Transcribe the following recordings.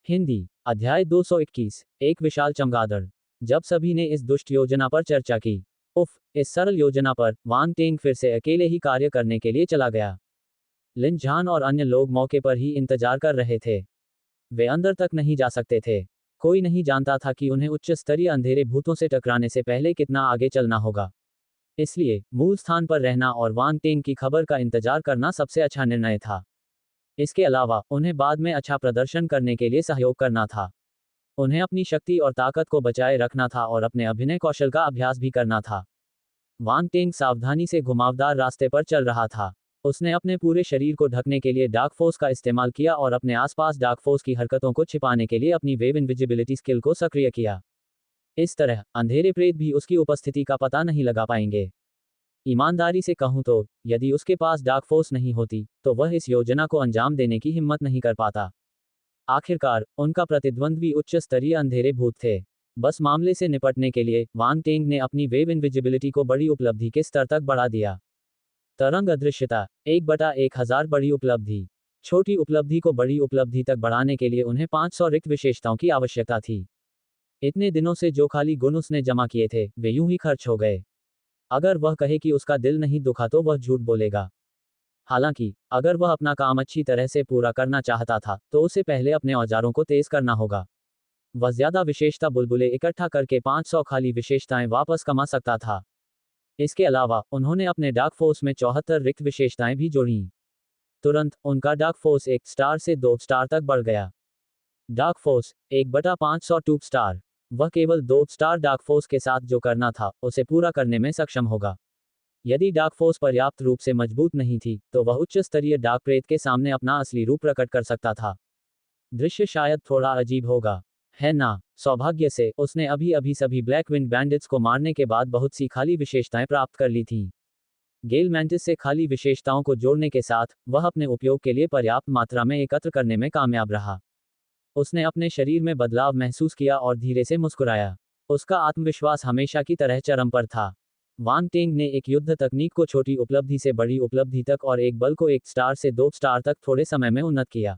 हिंदी अध्याय 221 एक विशाल चमगादड़। जब सभी ने इस दुष्ट योजना पर चर्चा की, इस सरल योजना पर वांग टेंग फिर से अकेले ही कार्य करने के लिए चला गया। लिन झान और अन्य लोग मौके पर ही इंतजार कर रहे थे। वे अंदर तक नहीं जा सकते थे। कोई नहीं जानता था कि उन्हें उच्च स्तरीय अंधेरे भूतों से टकराने से पहले कितना आगे चलना होगा। इसलिए मूल स्थान पर रहना और वांग टेंग की खबर का इंतजार करना सबसे अच्छा निर्णय था। इसके अलावा उन्हें बाद में अच्छा प्रदर्शन करने के लिए सहयोग करना था। उन्हें अपनी शक्ति और ताकत को बचाए रखना था और अपने अभिनय कौशल का अभ्यास भी करना था। वांग टेंग सावधानी से घुमावदार रास्ते पर चल रहा था। उसने अपने पूरे शरीर को ढकने के लिए डार्क फोर्स का इस्तेमाल किया और अपने आसपास डार्क फोर्स की हरकतों को छिपाने के लिए अपनी वेव इनविजिबिलिटी स्किल को सक्रिय किया। इस तरह अंधेरे प्रेत भी उसकी उपस्थिति का पता नहीं लगा पाएंगे। ईमानदारी से कहूं तो यदि उसके पास डार्क फोर्स नहीं होती तो वह इस योजना को अंजाम देने की हिम्मत नहीं कर पाता। आखिरकार उनका प्रतिद्वंद्वी उच्च स्तरीय अंधेरे भूत थे। बस मामले से निपटने के लिए वांग टेंग ने अपनी वेव इनविजिबिलिटी को बड़ी उपलब्धि के स्तर तक बढ़ा दिया। तरंग अदृश्यता 1/1000 बड़ी उपलब्धि। छोटी उपलब्धि को बड़ी उपलब्धि तक बढ़ाने के लिए उन्हें 500 रिक्त विशेषताओं की आवश्यकता थी। इतने दिनों से जो खाली गुण उसने जमा किए थे वे यूं ही खर्च हो गए। अगर वह कहे कि उसका दिल नहीं दुखा तो वह झूठ बोलेगा। हालांकि अगर वह अपना काम अच्छी तरह से पूरा करना चाहता था तो उसे पहले अपने औजारों को तेज करना होगा। वह ज्यादा विशेषता बुलबुले इकट्ठा करके 500 खाली विशेषताएं वापस कमा सकता था। इसके अलावा उन्होंने अपने डार्क फोर्स में 74 रिक्त विशेषताएं भी जोड़ी। तुरंत उनका डार्क फोर्स 1 स्टार से 2 स्टार तक बढ़ गया। Dark force 1/500 2 star. वह केवल 2 स्टार डार्क फोर्स के साथ जो करना था उसे पूरा करने में सक्षम होगा। यदि डार्क फोर्स पर्याप्त रूप से मजबूत नहीं थी तो वह उच्च स्तरीय डार्क प्रेत के सामने अपना असली रूप प्रकट कर सकता था। दृश्य शायद थोड़ा अजीब होगा, है ना? सौभाग्य से उसने अभी अभी सभी ब्लैक विंड बैंडिट्स को मारने के बाद बहुत सी खाली विशेषताएं प्राप्त कर ली थीं। गेल मैंटिस से खाली विशेषताओं को जोड़ने के साथ वह अपने उपयोग के लिए पर्याप्त मात्रा में एकत्र करने में कामयाब रहा। उसने अपने शरीर में बदलाव महसूस किया और धीरे से मुस्कुराया। उसका आत्मविश्वास हमेशा की तरह चरम पर था। वांग टेंग ने एक युद्ध तकनीक को छोटी उपलब्धि से बड़ी उपलब्धि तक और एक बल को 1 स्टार से 2 स्टार तक थोड़े समय में उन्नत किया।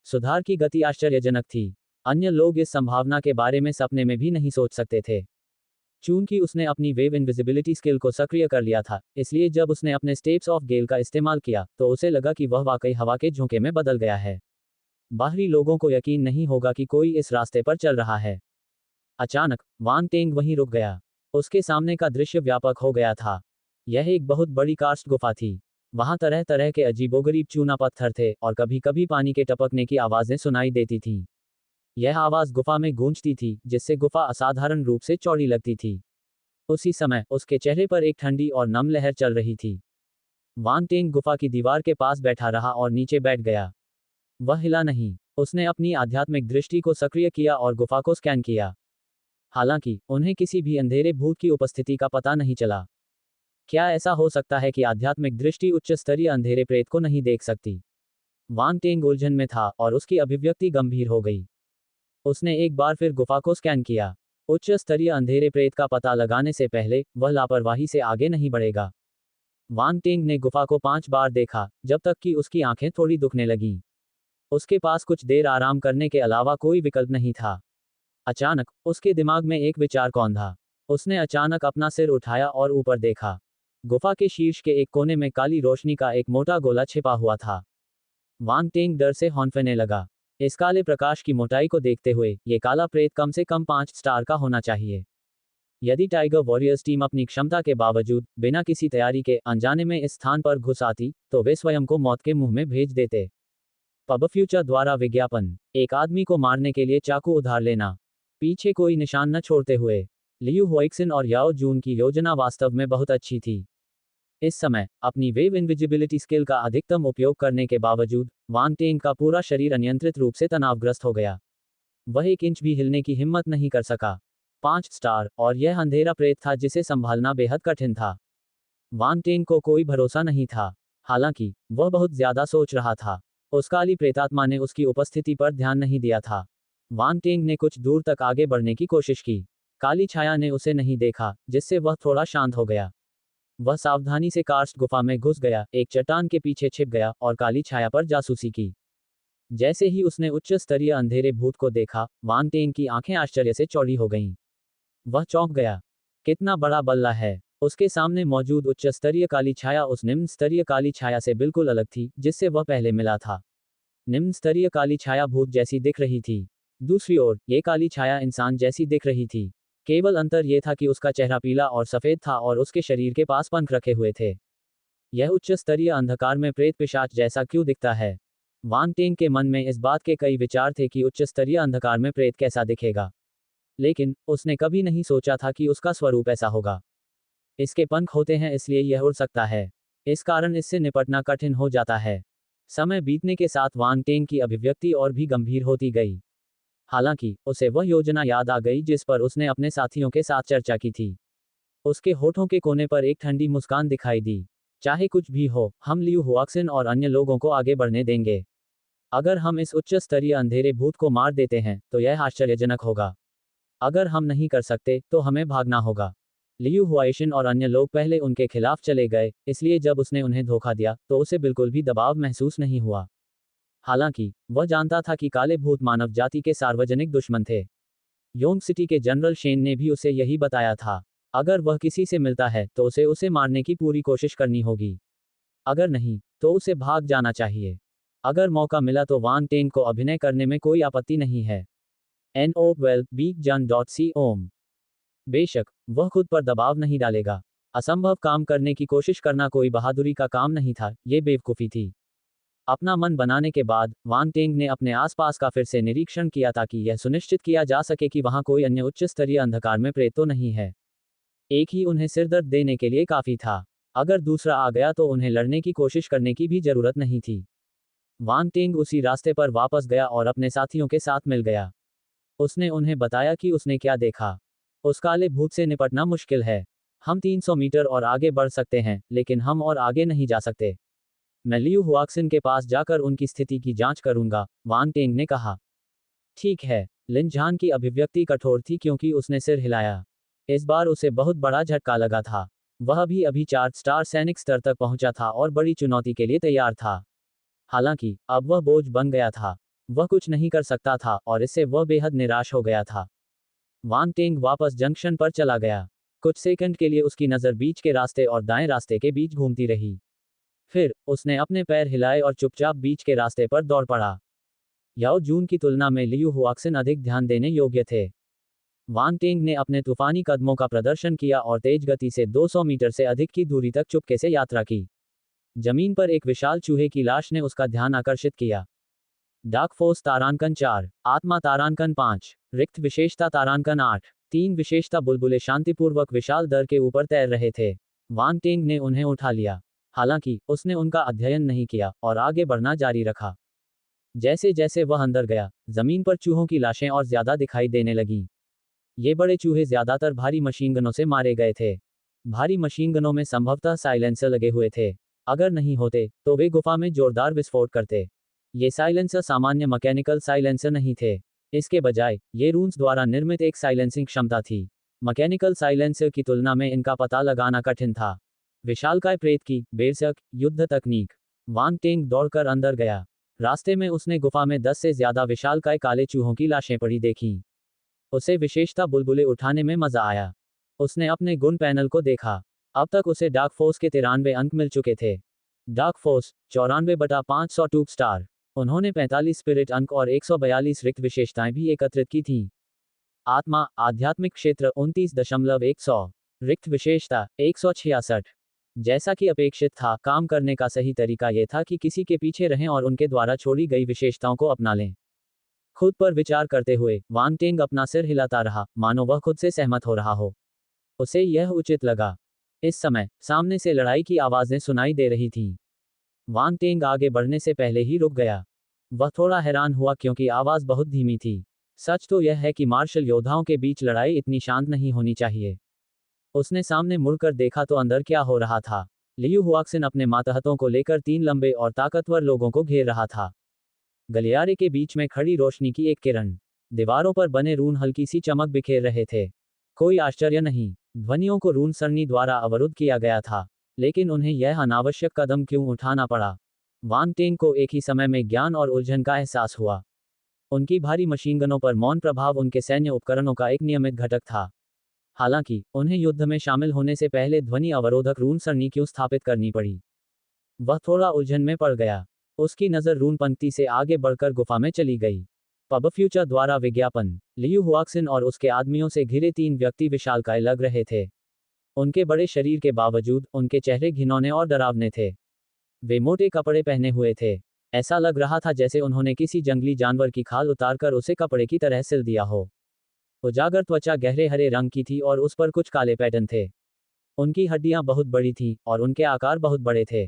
सुधार की गति आश्चर्यजनक थी। अन्य लोग इस संभावना के बारे में सपने में भी नहीं सोच सकते थे। चूंकि उसने अपनी वेव इनविजिबिलिटी स्किल को सक्रिय कर लिया था, इसलिए जब उसने अपने स्टेप्स ऑफ गेल का इस्तेमाल किया तो उसे लगा कि वह वाकई हवा के झोंके में बदल गया है। बाहरी लोगों को यकीन नहीं होगा कि कोई इस रास्ते पर चल रहा है। अचानक वांग टेंग वहीं रुक गया। उसके सामने का दृश्य व्यापक हो गया था। यह एक बहुत बड़ी कार्स्ट गुफा थी। वहां तरह तरह के अजीबोगरीब चूना पत्थर थे और कभी कभी पानी के टपकने की आवाजें सुनाई देती थीं। यह आवाज गुफा में गूंजती थी जिससे गुफा असाधारण रूप से चौड़ी लगती थी। उसी समय उसके चेहरे पर एक ठंडी और नम लहर चल रही थी। वांग टेंग गुफा की दीवार के पास बैठा रहा और नीचे बैठ गया। वह हिला नहीं। उसने अपनी आध्यात्मिक दृष्टि को सक्रिय किया और गुफा को स्कैन किया। हालांकि उन्हें किसी भी अंधेरे भूत की उपस्थिति का पता नहीं चला। क्या ऐसा हो सकता है कि आध्यात्मिक दृष्टि उच्च स्तरीय अंधेरे प्रेत को नहीं देख सकती? वांग टेंग उलझन में था और उसकी अभिव्यक्ति गंभीर हो गई। उसने एक बार फिर गुफा को स्कैन किया। उच्च स्तरीय अंधेरे प्रेत का पता लगाने से पहले वह लापरवाही से आगे नहीं बढ़ेगा। वांग टेंग ने गुफा को 5 बार देखा जब तक कि उसकी आंखें थोड़ी दुखने लगीं। उसके पास कुछ देर आराम करने के अलावा कोई विकल्प नहीं था। अचानक उसके दिमाग में एक विचार कौंधा। उसने अचानक अपना सिर उठाया और ऊपर देखा। गुफा के शीर्ष के एक कोने में काली रोशनी का एक मोटा गोला छिपा हुआ था। वांग टेंग डर से हौंफने लगा। इस काले प्रकाश की मोटाई को देखते हुए ये काला प्रेत कम से कम 5 स्टार का होना चाहिए। यदि टाइगर वॉरियर्स टीम अपनी क्षमता के बावजूद बिना किसी तैयारी के अनजाने में इस स्थान पर घुस आती तो वे स्वयं को मौत के मुंह में भेज देते। पब फ्यूचर द्वारा विज्ञापन। एक आदमी को मारने के लिए चाकू उधार लेना। पीछे कोई निशान न छोड़ते हुए। लियू हुआक्सिन और याओ जून की योजना वास्तव में बहुत अच्छी थी। इस समय अपनी वेव इनविजिबिलिटी स्किल का अधिकतम उपयोग करने के बावजूद वांग टेंग का पूरा शरीर अनियंत्रित रूप से तनावग्रस्त हो गया। वह 1 इंच भी हिलने की हिम्मत नहीं कर सका। 5 स्टार और यह अंधेरा प्रेत था जिसे संभालना बेहद कठिन था। वांग टेंग को कोई भरोसा नहीं था। हालांकि वह बहुत ज्यादा सोच रहा था। उस काली प्रेतात्मा ने उसकी उपस्थिति पर ध्यान नहीं दिया था। वांग टेंग ने कुछ दूर तक आगे बढ़ने की कोशिश की। काली छाया ने उसे नहीं देखा जिससे वह थोड़ा शांत हो गया। वह सावधानी से कार्स्ट गुफा में घुस गया, एक चट्टान के पीछे छिप गया और काली छाया पर जासूसी की। जैसे ही उसने उच्च स्तरीय अंधेरे भूत को देखा, वांग टेंग की आंखें आश्चर्य से चौड़ी हो गईं। वह चौंक गया। कितना बड़ा बल्ला है! उसके सामने मौजूद उच्च स्तरीय काली छाया उस निम्न स्तरीय काली छाया से बिल्कुल अलग थी, जिससे वह पहले मिला था। निम्न स्तरीय काली छाया भूत जैसी दिख रही थी। दूसरी ओर, ये काली छाया इंसान जैसी दिख रही थी। केवल अंतर यह था कि उसका चेहरा पीला और सफेद था और उसके शरीर के पास पंख रखे हुए थे। यह उच्च स्तरीय अंधकार में प्रेत पिशाच जैसा क्यों दिखता है? वांग टेंग के मन में इस बात के कई विचार थे कि उच्च स्तरीय अंधकार में प्रेत कैसा दिखेगा। लेकिन उसने कभी नहीं सोचा था कि उसका स्वरूप ऐसा होगा। इसके पंख होते हैं इसलिए यह उड़ सकता है। इस कारण इससे निपटना कठिन हो जाता है। समय बीतने के साथ वांग टेंग की अभिव्यक्ति और भी गंभीर होती गई। हालांकि उसे वह योजना याद आ गई जिस पर उसने अपने साथियों के साथ चर्चा की थी। उसके होठों के कोने पर एक ठंडी मुस्कान दिखाई दी। चाहे कुछ भी हो, हम लियू हुआक्सिन और अन्य लोगों को आगे बढ़ने देंगे। अगर हम इस उच्च स्तरीय अंधेरे भूत को मार देते हैं तो यह आश्चर्यजनक होगा। अगर हम नहीं कर सकते तो हमें भागना होगा। लियू हुआइशिन और अन्य लोग पहले उनके खिलाफ चले गए, इसलिए जब उसने उन्हें धोखा दिया तो उसे बिल्कुल भी दबाव महसूस नहीं हुआ। हालांकि वह जानता था कि काले भूत मानव जाति के सार्वजनिक दुश्मन थे। योंग सिटी के जनरल शेन ने भी उसे यही बताया था। अगर वह किसी से मिलता है तो उसे मारने की पूरी कोशिश करनी होगी। अगर नहीं, तो उसे भाग जाना चाहिए। अगर मौका मिला तो वांग टेंग को अभिनय करने में कोई आपत्ति नहीं है। no12beakjan.com। बेशक, वह खुद पर दबाव नहीं डालेगा। असंभव काम करने की कोशिश करना कोई बहादुरी का काम नहीं था, ये बेवकूफ़ी थी। अपना मन बनाने के बाद, वांग टेंग ने अपने आसपास का फिर से निरीक्षण किया ताकि यह सुनिश्चित किया जा सके कि वहां कोई अन्य उच्च स्तरीय अंधकार में प्रेत तो नहीं है। एक ही उन्हें सिरदर्द देने के लिए काफी था। अगर दूसरा आ गया तो उन्हें लड़ने की कोशिश करने की भी जरूरत नहीं थी। वांग टेंग उसी रास्ते पर वापस गया और अपने साथियों के साथ मिल गया। उसने उन्हें बताया कि उसने क्या देखा। उस काले भूत से निपटना मुश्किल है। हम 300 मीटर और आगे बढ़ सकते हैं, लेकिन हम और आगे नहीं जा सकते। मैं लियू हुआक्सिन के पास जाकर उनकी स्थिति की जांच करूंगा, वांग टेंग ने कहा। ठीक है। लिन झान की अभिव्यक्ति कठोर थी क्योंकि उसने सिर हिलाया। इस बार उसे बहुत बड़ा झटका लगा था। वह भी अभी 4 स्टार सैनिक स्तर तक पहुंचा था और बड़ी चुनौती के लिए तैयार था। हालांकि अब वह बोझ बन गया था। वह कुछ नहीं कर सकता था और इससे वह बेहद निराश हो गया था। वांग टेंग वापस जंक्शन पर चला गया। कुछ सेकंड के लिए उसकी नज़र बीच के रास्ते और दाएं रास्ते के बीच घूमती रही। फिर उसने अपने पैर हिलाए और चुपचाप बीच के रास्ते पर दौड़ पड़ा। याओ जून की तुलना में लियू हुआक्सिन अधिक ध्यान देने योग्य थे। वांग टेंग ने अपने तूफानी कदमों का प्रदर्शन किया और तेज गति से 200 मीटर से अधिक की दूरी तक चुपके से यात्रा की। जमीन पर एक विशाल चूहे की लाश ने उसका ध्यान आकर्षित किया। डार्क फोर्स तारांकन 4, आत्मा तारांकन 5, रिक्त विशेषता तारांकन 8, 3 विशेषता बुलबुले शांतिपूर्वक विशाल दर के ऊपर तैर रहे थे। वांग टेंग ने उन्हें उठा लिया। हालांकि उसने उनका अध्ययन नहीं किया और आगे बढ़ना जारी रखा। जैसे जैसे वह अंदर गया, जमीन पर चूहों की लाशें और ज्यादा दिखाई देने लगीं। ये बड़े चूहे ज्यादातर भारी मशीनगनों से मारे गए थे। भारी मशीनगनों में संभवतः साइलेंसर लगे हुए थे। अगर नहीं होते, तो वे गुफा में जोरदार विस्फोट करते। ये साइलेंसर सामान्य मैकेनिकल साइलेंसर नहीं थे। इसके बजाय, ये रून्स द्वारा निर्मित एक साइलेंसिंग क्षमता थी। मैकेनिकल साइलेंसर की तुलना में इनका पता लगाना कठिन था। विशालकाय प्रेत की बेरसक युद्ध तकनीक। वांग टेंग दौड़कर अंदर गया। रास्ते में उसने गुफा में 10 से ज्यादा विशालकाय काले चूहों की लाशें पड़ी देखीं। उसे विशेषता बुलबुले उठाने में मजा आया। उसने अपने गुण पैनल को देखा। अब तक उसे डार्क फोर्स के 93 अंक मिल चुके थे। Dark force 94/500 tube star. उन्होंने 45 स्पिरिट अंक और 142 रिक्त विशेषताएं भी एकत्रित की थीं। आत्मा आध्यात्मिक क्षेत्र 29.100, रिक्त विशेषता 166। जैसा कि अपेक्षित था, काम करने का सही तरीका यह था कि किसी के पीछे रहें और उनके द्वारा छोड़ी गई विशेषताओं को अपना लें। खुद पर विचार करते हुए, वांग टेंग अपना सिर हिलाता रहा, मानो वह खुद से सहमत हो रहा हो। उसे यह उचित लगा। इस समय, सामने से लड़ाई की आवाजें सुनाई दे रही थीं। वांग टेंग आगे बढ़ने से पहले ही रुक गया। वह थोड़ा हैरान हुआ क्योंकि आवाज बहुत धीमी थी। सच तो यह है कि मार्शल योद्धाओं के बीच लड़ाई इतनी शांत नहीं होनी चाहिए। उसने सामने मुड़कर देखा तो अंदर क्या हो रहा था। लियू हुआक्सिन अपने मातहतों को लेकर 3 लंबे और ताकतवर लोगों को घेर रहा था। गलियारे के बीच में खड़ी रोशनी की एक किरण। दीवारों पर बने रून हल्की सी चमक बिखेर रहे थे। कोई आश्चर्य नहीं, ध्वनियों को रून सरणी द्वारा अवरुद्ध किया गया था। लेकिन उन्हें यह अनावश्यक कदम क्यों उठाना पड़ा? वांग टेंग को एक ही समय में ज्ञान और उलझन का एहसास हुआ। उनकी भारी मशीनगनों पर मौन प्रभाव उनके सैन्य उपकरणों का एक नियमित घटक था। हालांकि उन्हें युद्ध में शामिल होने से पहले ध्वनि अवरोधक रून सरणी क्यों स्थापित करनी पड़ी, वह थोड़ा उलझन में पड़ गया। उसकी नज़र रून पंक्ति से आगे बढ़कर गुफा में चली गई। पब फ्यूचर द्वारा विज्ञापन। लियू हुआक्सिन और उसके आदमियों से घिरे 3 व्यक्ति विशालकाय लग रहे थे। उनके बड़े शरीर के बावजूद उनके चेहरे घिनौने और डरावने थे। वे मोटे कपड़े पहने हुए थे। ऐसा लग रहा था जैसे उन्होंने किसी जंगली जानवर की खाल उतारकर उसे कपड़े की तरह सिल दिया हो। उजागर त्वचा गहरे हरे रंग की थी और उस पर कुछ काले पैटर्न थे। उनकी हड्डियां बहुत बड़ी थीं और उनके आकार बहुत बड़े थे।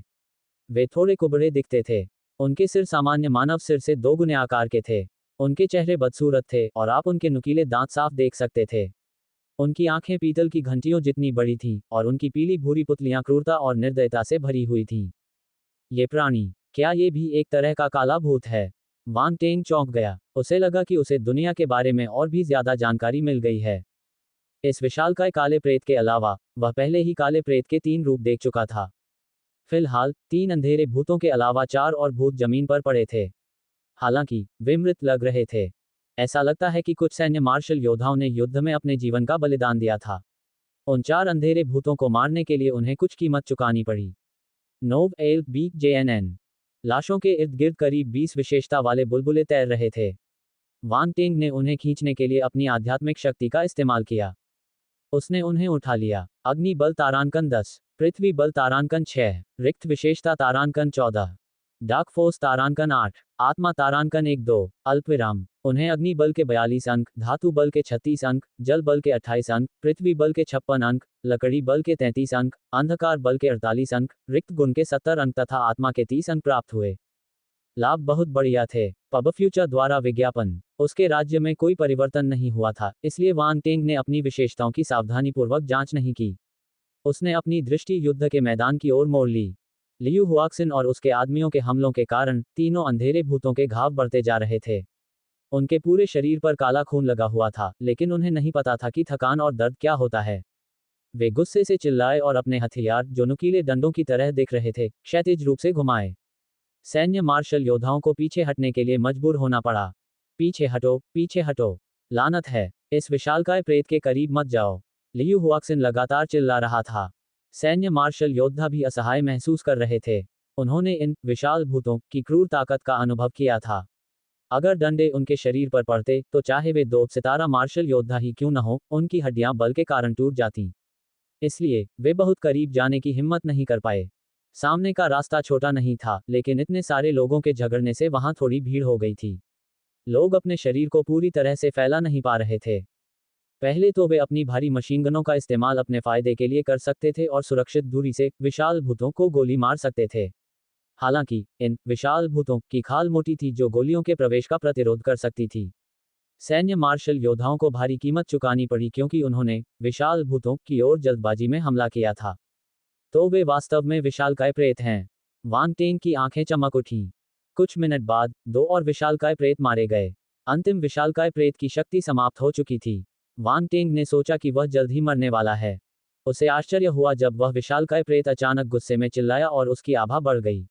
वे थोड़े कुबड़े दिखते थे। उनके सिर सामान्य मानव सिर से 2 गुने आकार के थे। उनके चेहरे बदसूरत थे और आप उनके नुकीले दांत साफ देख सकते थे। उनकी आंखें पीतल की घंटियों जितनी बड़ी थीं और उनकी पीली भूरी पुतलियां क्रूरता और निर्दयता से भरी हुई थीं। ये प्राणी, क्या ये भी एक तरह का काला भूत है? वांग टेंग चौंक गया। उसे लगा कि उसे दुनिया के बारे में और भी ज्यादा जानकारी मिल गई है। इस विशालकाय काले प्रेत के अलावा वह पहले ही काले प्रेत के 3 रूप देख चुका था। फिलहाल 3 अंधेरे भूतों के अलावा 4 और भूत जमीन पर पड़े थे। हालांकि वे मृत लग रहे थे। ऐसा लगता है कि कुछ सैन्य मार्शल योद्धाओं ने युद्ध में अपने जीवन का बलिदान दिया था। उन 4 अंधेरे भूतों को मारने के लिए उन्हें कुछ कीमत चुकानी पड़ी। नोव एल बी JNN। लाशों के इर्द गिर्द करीब 20 विशेषता वाले बुलबुले तैर रहे थे। वांग टेंग ने उन्हें खींचने के लिए अपनी आध्यात्मिक शक्ति का इस्तेमाल किया। उसने उन्हें उठा लिया। अग्नि बल तारांकन 10, पृथ्वी बल तारांकन 6, रिक्त विशेषता तारांकन 14, डार्क फोर्स तारांकन 8, आत्मा तारांकन 1-2, अल्पविराम। उन्हें अग्नि बल के 42 अंक, धातु बल के 36 अंक, जल बल के 28 अंक, पृथ्वी बल के 56 अंक, लकड़ी बल के 33 अंक, अंधकार बल के 48 अंक, रिक्त गुण के 70 अंक तथा आत्मा के 30 अंक प्राप्त हुए। लाभ बहुत बढ़िया थे। पब फ्यूचर द्वारा विज्ञापन। उसके राज्य में कोई परिवर्तन नहीं हुआ था, इसलिए वांग टेंग ने अपनी विशेषताओं की सावधानीपूर्वक जांच नहीं की। उसने अपनी दृष्टि युद्ध के मैदान की ओर मोड़ ली। लियू हुआक्सिन और उसके आदमियों के हमलों के कारण तीनों अंधेरे भूतों के घाव बढ़ते जा रहे थे। उनके पूरे शरीर पर काला खून लगा हुआ था, लेकिन उन्हें नहीं पता था कि थकान और दर्द क्या होता है। वे गुस्से से चिल्लाए और अपने हथियार, जो नुकीले डंडों की तरह दिख रहे थे, क्षैतिज रूप से घुमाए। सैन्य मार्शल योद्धाओं को पीछे हटने के लिए मजबूर होना पड़ा। पीछे हटो, पीछे हटो। लानत है, इस विशालकाय प्रेत के करीब मत जाओ। लियू हुआक्सिन लगातार चिल्ला रहा था। सैन्य मार्शल योद्धा भी असहाय महसूस कर रहे थे। उन्होंने इन विशाल भूतों की क्रूर ताकत का अनुभव किया था। अगर डंडे उनके शरीर पर पड़ते तो चाहे वे 2 सितारा मार्शल योद्धा ही क्यों न हो, उनकी हड्डियां बल के कारण टूट जाती। इसलिए वे बहुत करीब जाने की हिम्मत नहीं कर पाए। सामने का रास्ता छोटा नहीं था, लेकिन इतने सारे लोगों के झगड़ने से वहां थोड़ी भीड़ हो गई थी। लोग अपने शरीर को पूरी तरह से फैला नहीं पा रहे थे। पहले तो वे अपनी भारी मशीनगनों का इस्तेमाल अपने फायदे के लिए कर सकते थे और सुरक्षित दूरी से विशाल भूतों को गोली मार सकते थे। हालांकि इन विशाल भूतों की खाल मोटी थी जो गोलियों के प्रवेश का प्रतिरोध कर सकती थी। सैन्य मार्शल योद्धाओं को भारी कीमत चुकानी पड़ी क्योंकि उन्होंने विशाल भूतों की ओर जल्दबाजी में हमला किया था। तो वे वास्तव में विशालकाय प्रेत हैं। वांग टेंग की आंखें चमक उठीं। कुछ मिनट बाद 2 और विशालकाय प्रेत मारे गए। अंतिम विशालकाय प्रेत की शक्ति समाप्त हो चुकी थी। वांग टेंग ने सोचा कि वह जल्द ही मरने वाला है। उसे आश्चर्य हुआ जब वह विशालकाय प्रेत अचानक गुस्से में चिल्लाया और उसकी आभा बढ़ गई।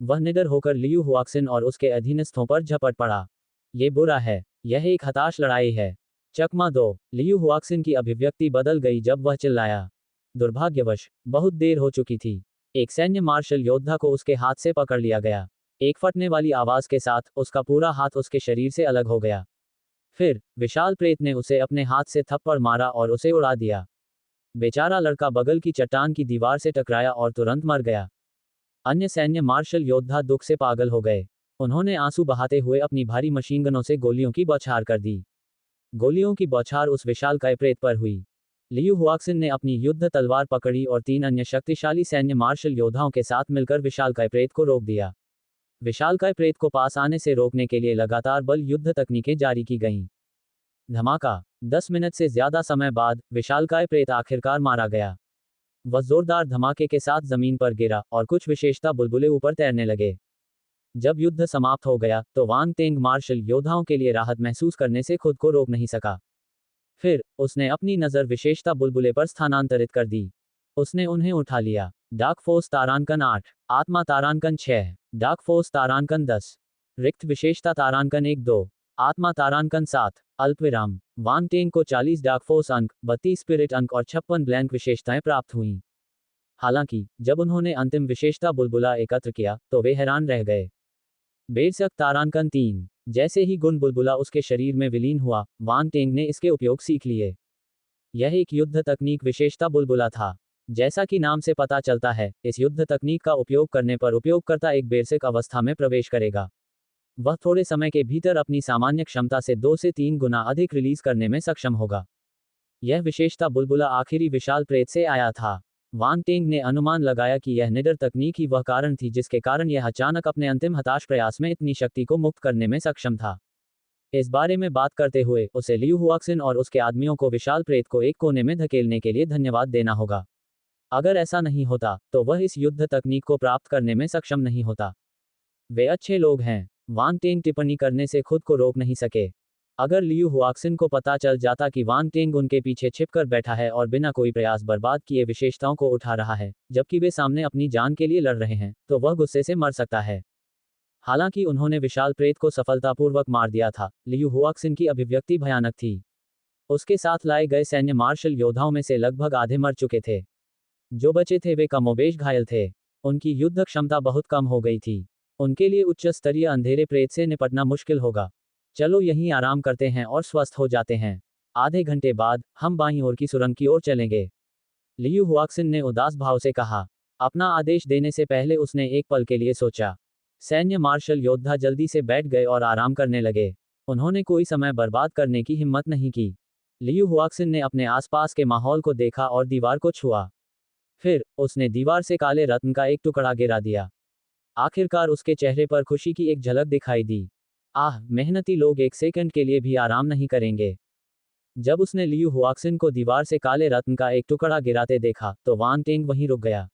वह निडर होकर लियू हुआक्सिन और उसके अधीनस्थों पर झपट पड़ा। ये बुरा है। यह एक हताश लड़ाई है। चकमा 2। लियू हुआक्सिन की अभिव्यक्ति बदल गई जब वह चिल्लाया। दुर्भाग्यवश बहुत देर हो चुकी थी। एक सैन्य मार्शल योद्धा को उसके हाथ से पकड़ लिया गया। एक फटने वाली आवाज के साथ उसका पूरा हाथ उसके शरीर से अलग हो गया। फिर विशाल प्रेत ने उसे अपने हाथ से थप्पड़ मारा और उसे उड़ा दिया। बेचारा लड़का बगल की चट्टान की दीवार से टकराया और तुरंत मर गया। अन्य सैन्य मार्शल योद्धा दुख से पागल हो गए। उन्होंने आंसू बहाते हुए अपनी भारी मशीनगनों से गोलियों की बौछार कर दी। गोलियों की बौछार उस विशालकाय प्रेत पर हुई। लियू हुआक्सिन ने अपनी युद्ध तलवार पकड़ी और 3 अन्य शक्तिशाली सैन्य मार्शल योद्धाओं के साथ मिलकर विशालकाय प्रेत को रोक दिया। विशालकाय प्रेत को पास आने से रोकने के लिए लगातार बल युद्ध तकनीकें जारी की गईं। धमाका। 10 मिनट से ज्यादा समय बाद विशालकाय प्रेत आखिरकार मारा गया। वह जोरदार धमाके के साथ जमीन पर गिरा और कुछ विशेषता बुलबुले ऊपर तैरने लगे। जब युद्ध समाप्त हो गया तो वांग टेंग मार्शल योद्धाओं के लिए राहत महसूस करने से खुद को रोक नहीं सका। फिर उसने अपनी नज़र विशेषता बुलबुले पर स्थानांतरित कर दी। उसने उन्हें उठा लिया। डार्क फोर्स तारांकन 8, आत्मा तारांकन 6, डार्क फोर्स तारांकन 10, रिक्त विशेषता तारांकन 1-2, आत्मा तारांकन 7, अल्पविराम। वांग टेंग को 40 डार्क फोर्स अंक, 32 स्पिरिट अंक और 56 ब्लैंक विशेषताएं प्राप्त हुईं। हालांकि जब उन्होंने अंतिम विशेषता बुलबुला एकत्र किया तो वे हैरान रह गए। बेरसक तारांकन 3, जैसे ही गुण बुलबुला उसके शरीर में विलीन हुआ, वांग टेंग ने इसके उपयोग सीख लिए। यह एक युद्ध तकनीक विशेषता बुलबुला था। जैसा कि नाम से पता चलता है, इस युद्ध तकनीक का उपयोग करने पर उपयोगकर्ता एक बेरसिक अवस्था में प्रवेश करेगा। वह थोड़े समय के भीतर अपनी सामान्य क्षमता से 2 से 3 गुना अधिक रिलीज करने में सक्षम होगा। यह विशेषता बुलबुला आखिरी विशाल प्रेत से आया था। वांग टेंग ने अनुमान लगाया कि यह निडर तकनीक ही वह कारण थी जिसके कारण यह अचानक अपने अंतिम हताश प्रयास में इतनी शक्ति को मुक्त करने में सक्षम था। इस बारे में बात करते हुए उसे लियू हुआक्सिन और उसके आदमियों को विशाल प्रेत को एक कोने में धकेलने के लिए धन्यवाद देना होगा। अगर ऐसा नहीं होता तो वह इस युद्ध तकनीक को प्राप्त करने में सक्षम नहीं होता। वे अच्छे लोग हैं। वांग टेंग टिप्पणी करने से खुद को रोक नहीं सके। अगर लियू हुआक्सिन को पता चल जाता कि वांग टेंग उनके पीछे छिपकर बैठा है और बिना कोई प्रयास बर्बाद किए विशेषताओं को उठा रहा है, जबकि वे सामने अपनी जान के लिए लड़ रहे हैं, तो वह गुस्से से मर सकता है। हालांकि उन्होंने विशाल प्रेत को सफलतापूर्वक मार दिया था। लियू हुआक्सिन की अभिव्यक्ति भयानक थी। उसके साथ लाए गए सैन्य मार्शल योद्धाओं में से लगभग आधे मर चुके थे। जो बचे थे वे कमोबेश घायल थे। उनकी युद्ध क्षमता बहुत कम हो गई थी। उनके लिए उच्च स्तरीय अंधेरे प्रेत से निपटना मुश्किल होगा। चलो यहीं आराम करते हैं और स्वस्थ हो जाते हैं। आधे घंटे बाद हम बाईं ओर की सुरंग की ओर चलेंगे। लियू हुआक्सिन ने उदास भाव से कहा। अपना आदेश देने से पहले उसने एक पल के लिए सोचा। सैन्य मार्शल योद्धा जल्दी से बैठ गए और आराम करने लगे। उन्होंने कोई समय बर्बाद करने की हिम्मत नहीं की। लियू हुआक्सिन ने अपने आसपास के माहौल को देखा और दीवार को छुआ। फिर उसने दीवार से काले रत्न का एक टुकड़ा गिरा दिया। आखिरकार उसके चेहरे पर खुशी की एक झलक दिखाई दी। आह, मेहनती लोग एक सेकंड के लिए भी आराम नहीं करेंगे। जब उसने लियू हुआक्सिन को दीवार से काले रत्न का एक टुकड़ा गिराते देखा तो वांग टेंग वहीं रुक गया।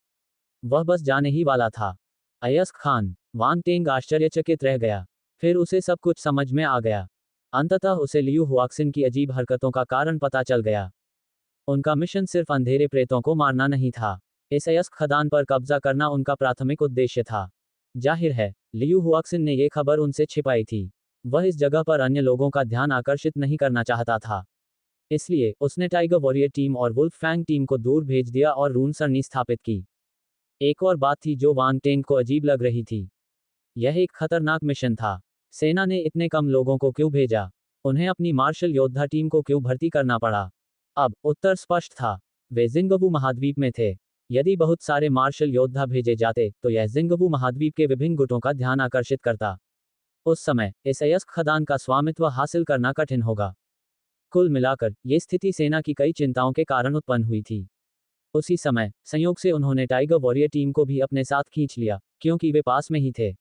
वह बस जाने ही वाला था। अयस्क खान। वांग टेंग आश्चर्यचकित रह गया। फिर उसे सब कुछ समझ में आ गया। अंततः उसे लियू हुआक्सिन की अजीब हरकतों का कारण पता चल गया। उनका मिशन सिर्फ अंधेरे प्रेतों को मारना नहीं था। इस अयस्क खदान पर कब्जा करना उनका प्राथमिक उद्देश्य था। जाहिर है, लियू हुआक्सिन ने यह खबर उनसे छिपाई थी। वह इस जगह पर अन्य लोगों का ध्यान आकर्षित नहीं करना चाहता था। इसलिए उसने टाइगर वॉरियर टीम और वुल्फ फैंग टीम को दूर भेज दिया और रून सरणी स्थापित की। एक और बात थी जो वांग टेंग को अजीब लग रही थी। यह एक खतरनाक मिशन था। सेना ने इतने कम लोगों को क्यों भेजा? उन्हें अपनी मार्शल योद्धा टीम को क्यों भर्ती करना पड़ा? अब उत्तर स्पष्ट था। वे जिंगबू महाद्वीप में थे। यदि बहुत सारे मार्शल योद्धा भेजे जाते तो यह जिंगबू महाद्वीप के विभिन्न गुटों का ध्यान आकर्षित करता। उस समय इस अयस्क खदान का स्वामित्व हासिल करना कठिन होगा। कुल मिलाकर ये स्थिति सेना की कई चिंताओं के कारण उत्पन्न हुई थी। उसी समय संयोग से उन्होंने टाइगर वॉरियर टीम को भी अपने साथ खींच लिया, क्योंकि वे पास में ही थे।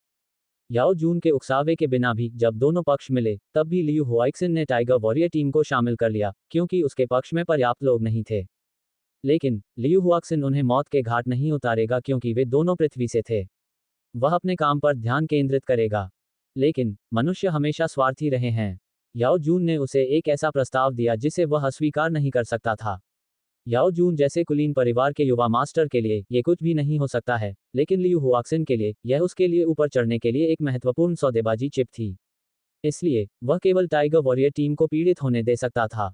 याओ जून के उकसावे के बिना भी जब दोनों पक्ष मिले तब भी लियू हुआक्सिन ने टाइगर वॉरियर टीम को शामिल कर लिया, क्योंकि उसके पक्ष में पर्याप्त लोग नहीं थे। लेकिन लियू हुआक्सिन उन्हें मौत के घाट नहीं उतारेगा, क्योंकि वे दोनों पृथ्वी से थे। वह अपने काम पर ध्यान केंद्रित करेगा। लेकिन मनुष्य हमेशा स्वार्थी रहे हैं। याओ जून ने उसे एक ऐसा प्रस्ताव दिया जिसे वह अस्वीकार नहीं कर सकता था। याओ जून जैसे कुलीन परिवार के युवा मास्टर के लिए ये कुछ भी नहीं हो सकता है, लेकिन लियू हुआक्सिन के लिए यह उसके लिए ऊपर चढ़ने के लिए एक महत्वपूर्ण सौदेबाजी चिप थी। इसलिए वह केवल टाइगर वॉरियर टीम को पीड़ित होने दे सकता था।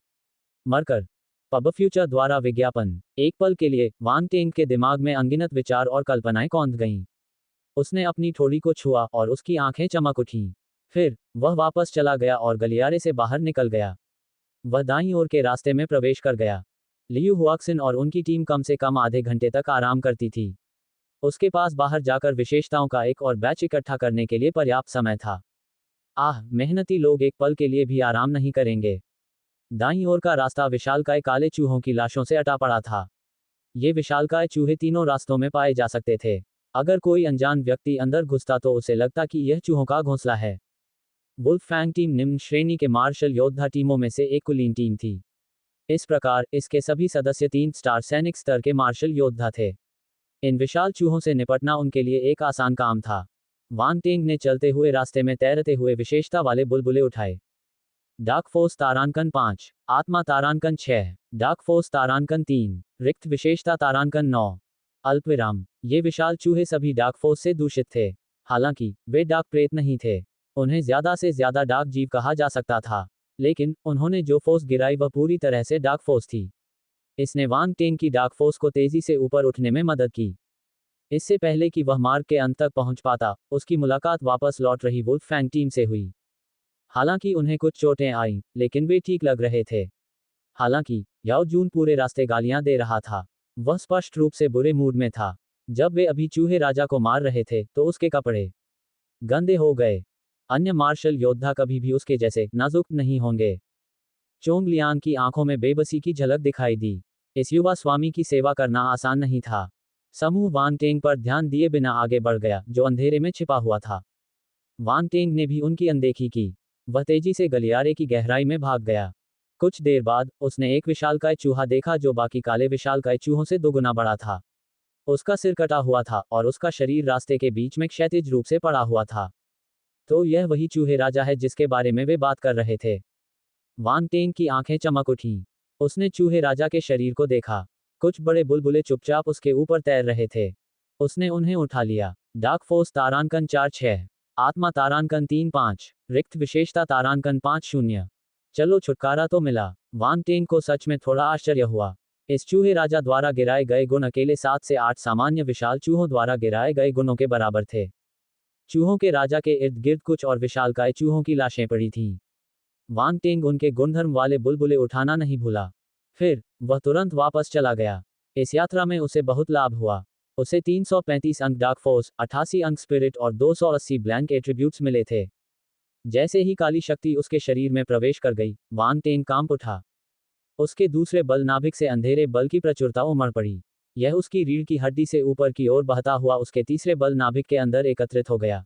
मरकर पब फ्यूचर द्वारा विज्ञापन। एक पल के लिए वांग टेंग के दिमाग में अनगिनत विचार और कल्पनाएं कौंध गईं। उसने अपनी ठोड़ी को छुआ और उसकी आंखें चमक उठीं। फिर वह वापस चला गया और गलियारे से बाहर निकल गया। वह दाईं ओर के रास्ते में प्रवेश कर गया। लियू हुआक्सिन और उनकी टीम कम से कम आधे घंटे तक आराम करती थी। उसके पास बाहर जाकर विशेषताओं का एक और बैच इकट्ठा करने के लिए पर्याप्त समय था। आह, मेहनती लोग एक पल के लिए भी आराम नहीं करेंगे। दाईं ओर का रास्ता विशालकाय काले चूहों की लाशों से अटा पड़ा था। ये विशालकाय चूहे तीनों रास्तों में पाए जा सकते थे। अगर कोई अनजान व्यक्ति अंदर घुसता तो उसे लगता कि यह चूहों का घोंसला है। वुल्फ फैंग टीम निम्न श्रेणी के मार्शल योद्धा टीमों में से एक कुलीन टीम थी। इस प्रकार इसके सभी सदस्य 3 स्टार सैनिक स्तर के मार्शल योद्धा थे। इन विशाल चूहों से निपटना उनके लिए एक आसान काम था। वांग टेंग ने चलते हुए रास्ते में तैरते हुए विशेषता वाले बुलबुले उठाए। डार्क फोर्स तारांकन 5, आत्मा तारांकन 6, डार्क फोर्स तारांकन 3, रिक्त विशेषता तारांकन 9। अल्पविराम। ये विशाल चूहे सभी डार्क फोर्स से दूषित थे। हालांकि वे डार्क प्रेत नहीं थे, उन्हें ज्यादा से ज्यादा डार्क जीव कहा जा सकता था, लेकिन उन्होंने जो फोर्स गिराई वह पूरी तरह से डार्क फोर्स थी। इसने वांग टेंग की डार्क फोर्स को तेजी से ऊपर उठने में मदद की। इससे पहले कि वह मार्ग के अंत तक पहुंच पाता, उसकी मुलाकात वापस लौट रही वुल्फ फैंग टीम से हुई। हालांकि उन्हें कुछ चोटें आईं, लेकिन वे ठीक लग रहे थे। हालांकि याओ जून पूरे रास्ते गालियां दे रहा था। वह स्पष्ट रूप से बुरे मूड में था। जब वे अभी चूहे राजा को मार रहे थे तो उसके कपड़े गंदे हो गए। अन्य मार्शल योद्धा कभी भी उसके जैसे नाजुक नहीं होंगे। चोंग लियांग की आंखों में बेबसी की झलक दिखाई दी। इस युवा स्वामी की सेवा करना आसान नहीं था। समूह वांग टेंग पर ध्यान दिए बिना आगे बढ़ गया, जो अंधेरे में छिपा हुआ था। वांग टेंग ने भी उनकी अनदेखी की। वह तेजी से गलियारे की गहराई में भाग गया। कुछ देर बाद उसने एक विशालकाय चूहा देखा जो बाकी काले विशालकाय चूहों से दोगुना बड़ा था। उसका सिर कटा हुआ था और उसका शरीर रास्ते के बीच में क्षैतिज रूप से पड़ा हुआ था। तो यह वही चूहे राजा है जिसके बारे में वे बात कर रहे थे। वांग टेंग की आंखें चमक उठीं। उसने चूहे राजा के शरीर को देखा। कुछ बड़े बुलबुले चुपचाप उसके ऊपर तैर रहे थे। उसने उन्हें उठा लिया। डार्क फोर्स तारांकन 4-6, आत्मा तारांकन 3-5, रिक्त विशेषता तारांकन 5-0। चलो छुटकारा तो मिला। वांग टेंग को सच में थोड़ा आश्चर्य हुआ। इस चूहे राजा द्वारा गिराए गए गुण अकेले 7 से 8 सामान्य विशाल चूहों द्वारा गिराए गए गुणों के बराबर थे। चूहों के राजा के इर्द गिर्द कुछ और विशालकाय चूहों की लाशें पड़ी थीं। वांग टेंग उनके गुणधर्म वाले बुलबुले उठाना नहीं भूला। फिर वह तुरंत वापस चला गया। इस यात्रा में उसे बहुत लाभ हुआ। उसे 335 अंक डार्क फोर्स, 88 अंक स्पिरिट और 280 ब्लैंक एट्रीब्यूट्स मिले थे। जैसे ही काली शक्ति उसके शरीर में प्रवेश कर गई, वांग टेंग कांप उठा। उसके दूसरे बल नाभिक से अंधेरे बल की प्रचुरता उमड़ पड़ी। यह उसकी रीढ़ की हड्डी से ऊपर की ओर बहता हुआ उसके तीसरे बल नाभिक के अंदर एकत्रित हो गया।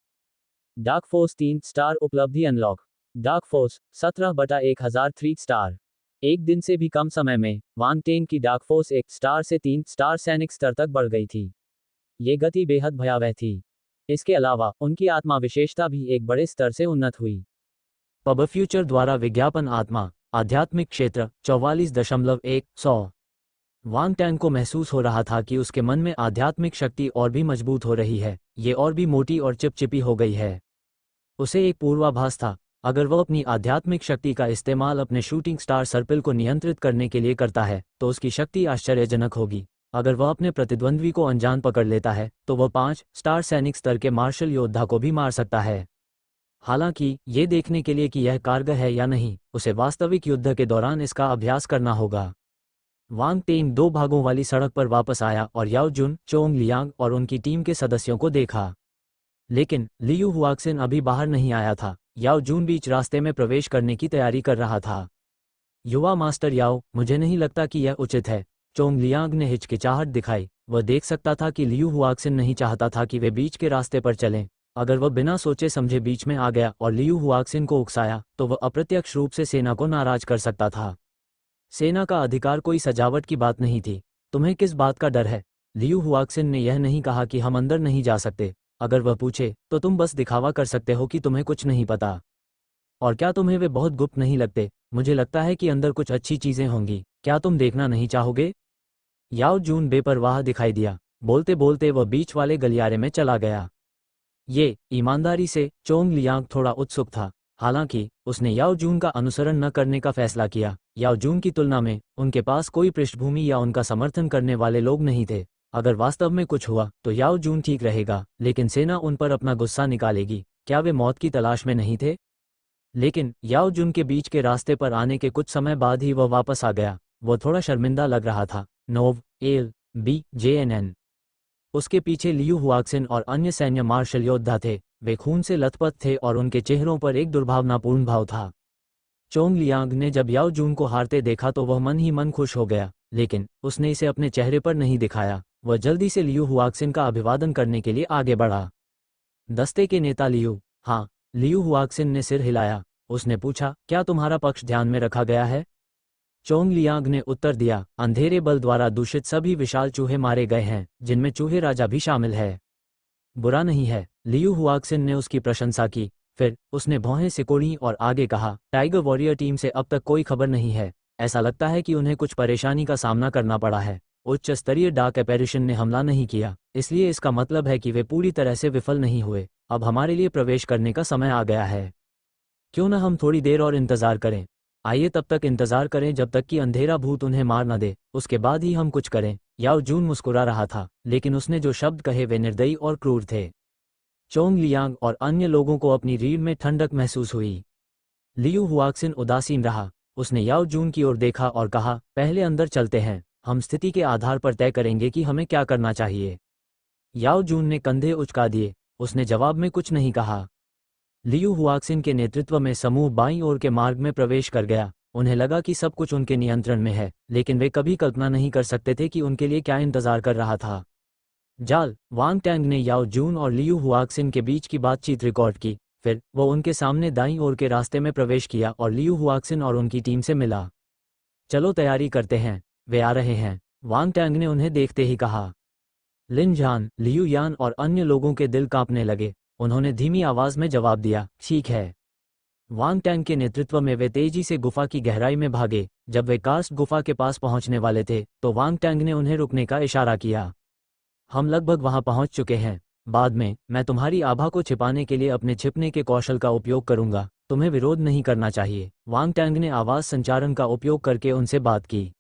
डार्क फोर्स 3 स्टार उपलब्धि अनलॉक। Dark force 17/1000 3 star. एक दिन से भी कम समय में वांग टेंग की डार्क फोर्स 1 स्टार से 3 स्टार सैनिक स्तर तक बढ़ गई थी। ये गति बेहद भयावह थी। इसके अलावा उनकी आत्मा विशेषता भी एक बड़े स्तर से उन्नत हुई। पब फ्यूचर द्वारा विज्ञापन आत्मा आध्यात्मिक क्षेत्र 44.100। वांग टेंग को महसूस हो रहा था कि उसके मन में आध्यात्मिक शक्ति और भी मजबूत हो रही है। ये और भी मोटी और चिपचिपी हो गई है। उसे एक पूर्वाभास था, अगर वह अपनी आध्यात्मिक शक्ति का इस्तेमाल अपने शूटिंग स्टार सर्पिल को नियंत्रित करने के लिए करता है तो उसकी शक्ति आश्चर्यजनक होगी। अगर वह अपने प्रतिद्वंद्वी को अनजान पकड़ लेता है तो वह 5 स्टार सैनिक स्तर के मार्शल योद्धा को भी मार सकता है। हालांकि ये देखने के लिए कि यह कारगर है या नहीं, उसे वास्तविक युद्ध के दौरान इसका अभ्यास करना होगा। वांग टेंग 2 भागों वाली सड़क पर वापस आया और याओ जुन, चोंग लियांग और उनकी टीम के सदस्यों को देखा। लेकिन लियू हुआक्सिन अभी बाहर नहीं आया था। याओ जून बीच रास्ते में प्रवेश करने की तैयारी कर रहा था। युवा मास्टर याओ, मुझे नहीं लगता कि यह उचित है। चोंग लियांग ने हिचकिचाहट दिखाई। वह देख सकता था कि लियू हुआक्सिन नहीं चाहता था कि वे बीच के रास्ते पर चलें। अगर वह बिना सोचे समझे बीच में आ गया और लियू हुआक्सिन को उकसाया तो वह अप्रत्यक्ष रूप से सेना को नाराज कर सकता था। सेना का अधिकार कोई सजावट की बात नहीं थी। तुम्हें किस बात का डर है? लियू हुआक्सिन ने यह नहीं कहा कि हम अंदर नहीं जा सकते। अगर वह पूछे तो तुम बस दिखावा कर सकते हो कि तुम्हें कुछ नहीं पता। और क्या तुम्हें वे बहुत गुप्त नहीं लगते? मुझे लगता है कि अंदर कुछ अच्छी चीजें होंगी। क्या तुम देखना नहीं चाहोगे? याओ जून बेपरवाह दिखाई दिया। बोलते बोलते वह बीच वाले गलियारे में चला गया। ये ईमानदारी से चोंग लियांग थोड़ा उत्सुक था। हालांकि उसने याओ जून का अनुसरण न करने का फैसला किया। याओ जून की तुलना में उनके पास कोई पृष्ठभूमि या उनका समर्थन करने वाले लोग नहीं थे। अगर वास्तव में कुछ हुआ तो याओ जून ठीक रहेगा, लेकिन सेना उन पर अपना गुस्सा निकालेगी। क्या वे मौत की तलाश में नहीं थे? लेकिन याओ जून के बीच के रास्ते पर आने के कुछ समय बाद ही वह वापस आ गया। वह थोड़ा शर्मिंदा लग रहा था। नोव, एल, बी, JNN। उसके पीछे लियू हुआक्सिन और अन्य सैन्य मार्शल योद्धा थे। वे खून से लथपथ थे और उनके चेहरों पर एक दुर्भावनापूर्ण भाव था। चोंग लियांग ने जब याओ जून को हारते देखा तो वह मन ही मन खुश हो गया, लेकिन उसने इसे अपने चेहरे पर नहीं दिखाया। वह जल्दी से लियू हुआक्सिन का अभिवादन करने के लिए आगे बढ़ा। दस्ते के नेता लियू। हाँ, लियू हुआक्सिन ने सिर हिलाया। उसने पूछा, क्या तुम्हारा पक्ष ध्यान में रखा गया है? चोंग लियांग ने उत्तर दिया, अंधेरे बल द्वारा दूषित सभी विशाल चूहे मारे गए हैं, जिनमें चूहे राजा भी शामिल है। बुरा नहीं है। लियू हुआक्सिन ने उसकी प्रशंसा की। फिर उसने भौहें सिकोड़ी और आगे कहा, टाइगर वॉरियर टीम से अब तक कोई खबर नहीं है। ऐसा लगता है कि उन्हें कुछ परेशानी का सामना करना पड़ा है। उच्च स्तरीय डार्क एपेरिशन ने हमला नहीं किया, इसलिए इसका मतलब है कि वे पूरी तरह से विफल नहीं हुए। अब हमारे लिए प्रवेश करने का समय आ गया है। क्यों न हम थोड़ी देर और इंतजार करें? आइए तब तक इंतजार करें जब तक कि अंधेरा भूत उन्हें मार न दे, उसके बाद ही हम कुछ करें। याओ जून मुस्कुरा रहा था, लेकिन उसने जो शब्द कहे वे निर्दयी और क्रूर थे। चोंग लियांग और अन्य लोगों को अपनी रीढ़ में ठंडक महसूस हुई। लियू हुआक्सिन उदासीन रहा। उसने याओ जून की ओर देखा और कहा, पहले अंदर चलते हैं, हम स्थिति के आधार पर तय करेंगे कि हमें क्या करना चाहिए। याओ जून ने कंधे उचका दिए, उसने जवाब में कुछ नहीं कहा। लियू हुआक्सिन के नेतृत्व में समूह बाईं ओर के मार्ग में प्रवेश कर गया। उन्हें लगा कि सब कुछ उनके नियंत्रण में है, लेकिन वे कभी कल्पना नहीं कर सकते थे कि उनके लिए क्या इंतजार कर रहा था। जाल वांग टैंग ने याओ जून और लियू हुआक्सिन के बीच की बातचीत रिकॉर्ड की। फिर वो उनके सामने दाईं ओर के रास्ते में प्रवेश किया और लियू हुआक्सिन और उनकी टीम से मिला। चलो तैयारी करते हैं, वे आ रहे हैं, वांग टैंग ने उन्हें देखते ही कहा। लिन जान, लियू यान और अन्य लोगों के दिल कांपने लगे। उन्होंने धीमी आवाज में जवाब दिया, ठीक है। वांग टैंग के नेतृत्व में वे तेजी से गुफा की गहराई में भागे। जब वे कार्स्ट गुफा के पास पहुंचने वाले थे तो वांग टैंग ने उन्हें रुकने का इशारा किया। हम लगभग वहां पहुंच चुके हैं। बाद में मैं तुम्हारी आभा को छिपाने के लिए अपने छिपने के कौशल का उपयोग करूंगा, तुम्हें विरोध नहीं करना चाहिए। वांग टैंग ने आवाज संचारण का उपयोग करके उनसे बात की।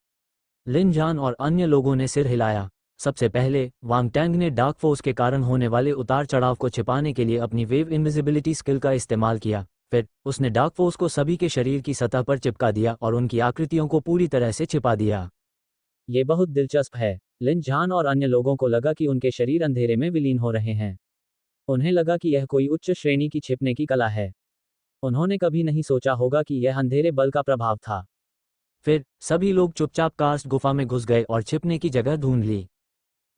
लिन जान और अन्य लोगों ने सिर हिलाया। सबसे पहले वांग टैंग ने डार्क फोर्स के कारण होने वाले उतार चढ़ाव को छिपाने के लिए अपनी वेव इनविजिबिलिटी स्किल का इस्तेमाल किया। फिर उसने डार्क फोर्स को सभी के शरीर की सतह पर चिपका दिया और उनकी आकृतियों को पूरी तरह से छिपा दिया। ये बहुत दिलचस्प है। लिन झान और अन्य लोगों को लगा कि उनके शरीर अंधेरे में विलीन हो रहे हैं। उन्हें लगा कि यह कोई उच्च श्रेणी की छिपने की कला है। उन्होंने कभी नहीं सोचा होगा कि यह अंधेरे बल का प्रभाव था। फिर सभी लोग चुपचाप कार्स्ट गुफा में घुस गए और छिपने की जगह ढूंढ ली।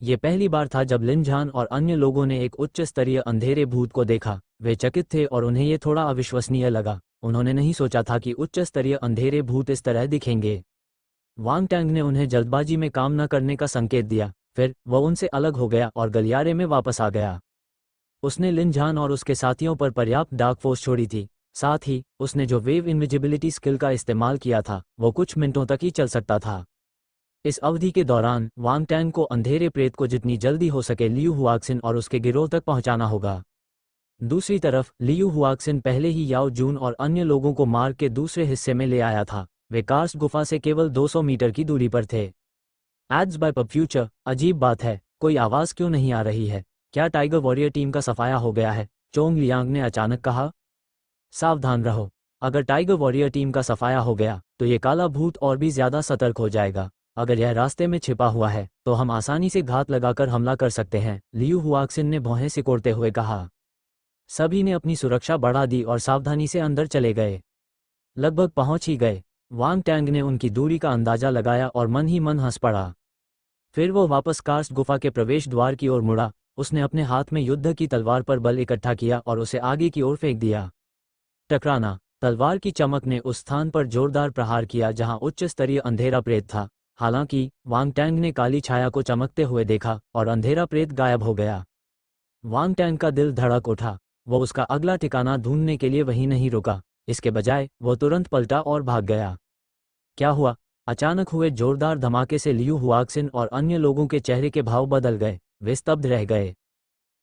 ये पहली बार था जब लिन झान और अन्य लोगों ने एक उच्च स्तरीय अंधेरे भूत को देखा। वे चकित थे और उन्हें यह थोड़ा अविश्वसनीय लगा। उन्होंने नहीं सोचा था कि उच्च स्तरीय अंधेरे भूत इस तरह दिखेंगे। वांग टैंग ने उन्हें जल्दबाजी में काम न करने का संकेत दिया। फिर वह उनसे अलग हो गया और गलियारे में वापस आ गया। उसने लिन झान और उसके साथियों पर पर्याप्त डार्क फोर्स छोड़ी थी। साथ ही उसने जो वेव इनविजिबिलिटी स्किल का इस्तेमाल किया था वो कुछ मिनटों तक ही चल सकता था। इस अवधि के दौरान वांग टैंग को अंधेरे प्रेत को जितनी जल्दी हो सके लियू हुआक्सिन और उसके गिरोह तक पहुंचाना होगा। दूसरी तरफ लियू हुआक्सिन पहले ही याओ जून और अन्य लोगों को मार्ग के दूसरे हिस्से में ले आया था। वे कार्स्ट गुफा से केवल 200 मीटर की दूरी पर थे। एड्स बाय पब फ्यूचर, अजीब बात है, कोई आवाज क्यों नहीं आ रही है? क्या टाइगर वॉरियर टीम का सफाया हो गया है? चोंग लियांग ने अचानक कहा। सावधान रहो, अगर टाइगर वॉरियर टीम का सफाया हो गया तो ये काला भूत और भी ज्यादा सतर्क हो जाएगा। अगर यह रास्ते में छिपा हुआ है तो हम आसानी से घात लगाकर हमला कर सकते हैं, लियू हुआक्सिन ने भौहें सिकोड़ते हुए कहा। सभी ने अपनी सुरक्षा बढ़ा दी और सावधानी से अंदर चले गए। लगभग पहुंच ही गए। वांग टैंग ने उनकी दूरी का अंदाजा लगाया और मन ही मन हंस पड़ा। फिर वो वापस कार्स्ट गुफा के प्रवेश द्वार की ओर मुड़ा। उसने अपने हाथ में युद्ध की तलवार पर बल इकट्ठा किया और उसे आगे की ओर फेंक दिया। टकराना, तलवार की चमक ने उस स्थान पर जोरदार प्रहार किया जहां उच्च स्तरीय अंधेरा प्रेत था। हालांकि वांग टैंग ने काली छाया को चमकते हुए देखा और अंधेरा प्रेत गायब हो गया। वांग टैंग का दिल धड़क उठा। वो उसका अगला ठिकाना ढूंढने के लिए वहीं नहीं रुका। इसके बजाय वो तुरंत पलटा और भाग गया। क्या हुआ? अचानक हुए जोरदार धमाके से लियू हुआक्सिन और अन्य लोगों के चेहरे के भाव बदल गए। वे स्तब्ध रह गए।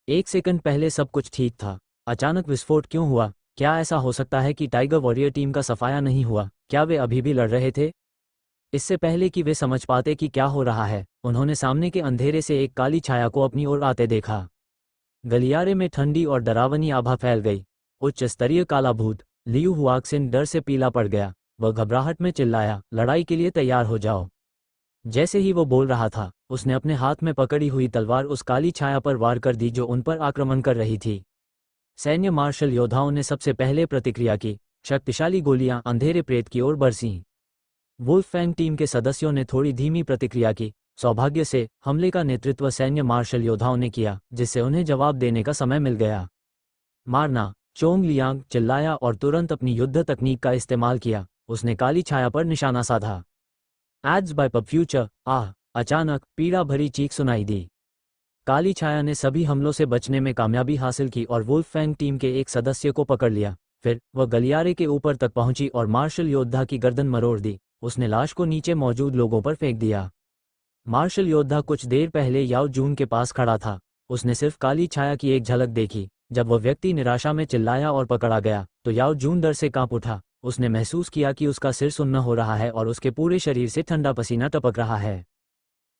एक सेकंड पहले सब कुछ ठीक था। अचानक विस्फोट क्यों हुआ? क्या ऐसा हो सकता है कि टाइगर वॉरियर टीम का सफाया नहीं हुआ? क्या वे अभी भी लड़ रहे थे? इससे पहले कि वे समझ पाते कि क्या हो रहा है, उन्होंने सामने के अंधेरे से एक काली छाया को अपनी ओर आते देखा। गलियारे में ठंडी और डरावनी आभा फैल गई। उच्च स्तरीय काला भूत। लियू हुआक्सिन डर से पीला पड़ गया। वह घबराहट में चिल्लाया, लड़ाई के लिए तैयार हो जाओ। जैसे ही वो बोल रहा था, उसने अपने हाथ में पकड़ी हुई तलवार उस काली छाया पर वार कर दी जो उन पर आक्रमण कर रही थी। सैन्य मार्शल योद्धाओं ने सबसे पहले प्रतिक्रिया की। शक्तिशाली गोलियां अंधेरे प्रेत की ओर बरसीं। वुल्फैंग टीम के सदस्यों ने थोड़ी धीमी प्रतिक्रिया की। सौभाग्य से हमले का नेतृत्व सैन्य मार्शल योद्धाओं ने किया, जिससे उन्हें जवाब देने का समय मिल गया। मारना, चोंग लियांग चिल्लाया और तुरंत अपनी युद्ध तकनीक का इस्तेमाल किया। उसने काली छाया पर निशाना साधा। एड्स बाय पब फ्यूचर, आह! अचानक पीड़ा भरी चीख सुनाई दी। काली छाया ने सभी हमलों से बचने में कामयाबी हासिल की और वुल्फैंग टीम के एक सदस्य को पकड़ लिया। फिर वह गलियारे के ऊपर तक पहुंची और मार्शल योद्धा की गर्दन मरोड़ दी। उसने लाश को नीचे मौजूद लोगों पर फेंक दिया। मार्शल योद्धा कुछ देर पहले याओ जून के पास खड़ा था। उसने सिर्फ काली छाया की एक झलक देखी। जब वह व्यक्ति निराशा में चिल्लाया और पकड़ा गया तो याओ जून डर से कांप उठा। उसने महसूस किया कि उसका सिर सुन्न हो रहा है और उसके पूरे शरीर से ठंडा पसीना टपक रहा है।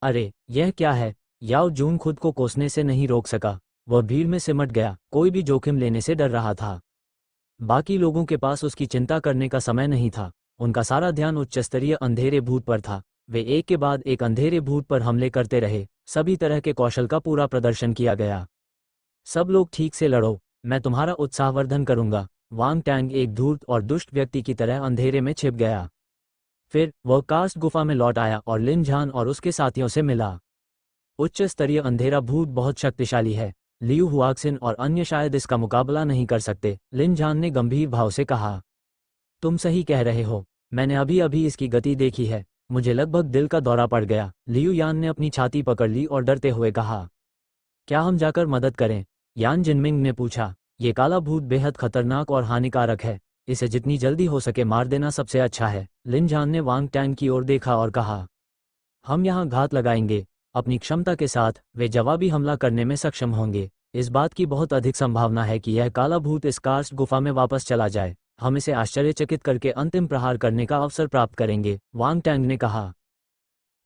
अरे यह क्या है? याओ जून खुद को कोसने से नहीं रोक सका। वह भीड़ में सिमट गया, कोई भी जोखिम लेने से डर रहा था। बाकी लोगों के पास उसकी चिंता करने का समय नहीं था। उनका सारा ध्यान उच्च स्तरीय अंधेरे भूत पर था। वे एक के बाद एक अंधेरे भूत पर हमले करते रहे। सभी तरह के कौशल का पूरा प्रदर्शन किया गया। सब लोग ठीक से लड़ो, मैं तुम्हारा उत्साहवर्धन करूंगा। वांग टैंग एक धूर्त और दुष्ट व्यक्ति की तरह अंधेरे में छिप गया। फिर वह कास्ट गुफा में लौट आया और लिन झान और उसके साथियों से मिला। उच्च स्तरीय अंधेरा भूत बहुत शक्तिशाली है। लियू हुआक्सिन और अन्य शायद इसका मुकाबला नहीं कर सकते, लिन झान ने गंभीर भाव से कहा। तुम सही कह रहे हो, मैंने अभी अभी इसकी गति देखी है। मुझे लगभग दिल का दौरा पड़ गया। लियू यान ने अपनी छाती पकड़ ली और डरते हुए कहा, क्या हम जाकर मदद करें? यान जिनमिंग ने पूछा। ये काला भूत बेहद खतरनाक और हानिकारक है। इसे जितनी जल्दी हो सके मार देना सबसे अच्छा है। लिन झान ने वांग टैंग की ओर देखा और कहा, हम यहाँ घात लगाएंगे। अपनी क्षमता के साथ वे जवाबी हमला करने में सक्षम होंगे। इस बात की बहुत अधिक संभावना है कि यह काला भूत इस कार्स्ट गुफा में वापस चला जाए। हम इसे आश्चर्यचकित करके अंतिम प्रहार करने का अवसर प्राप्त करेंगे, वांग टैंग ने कहा।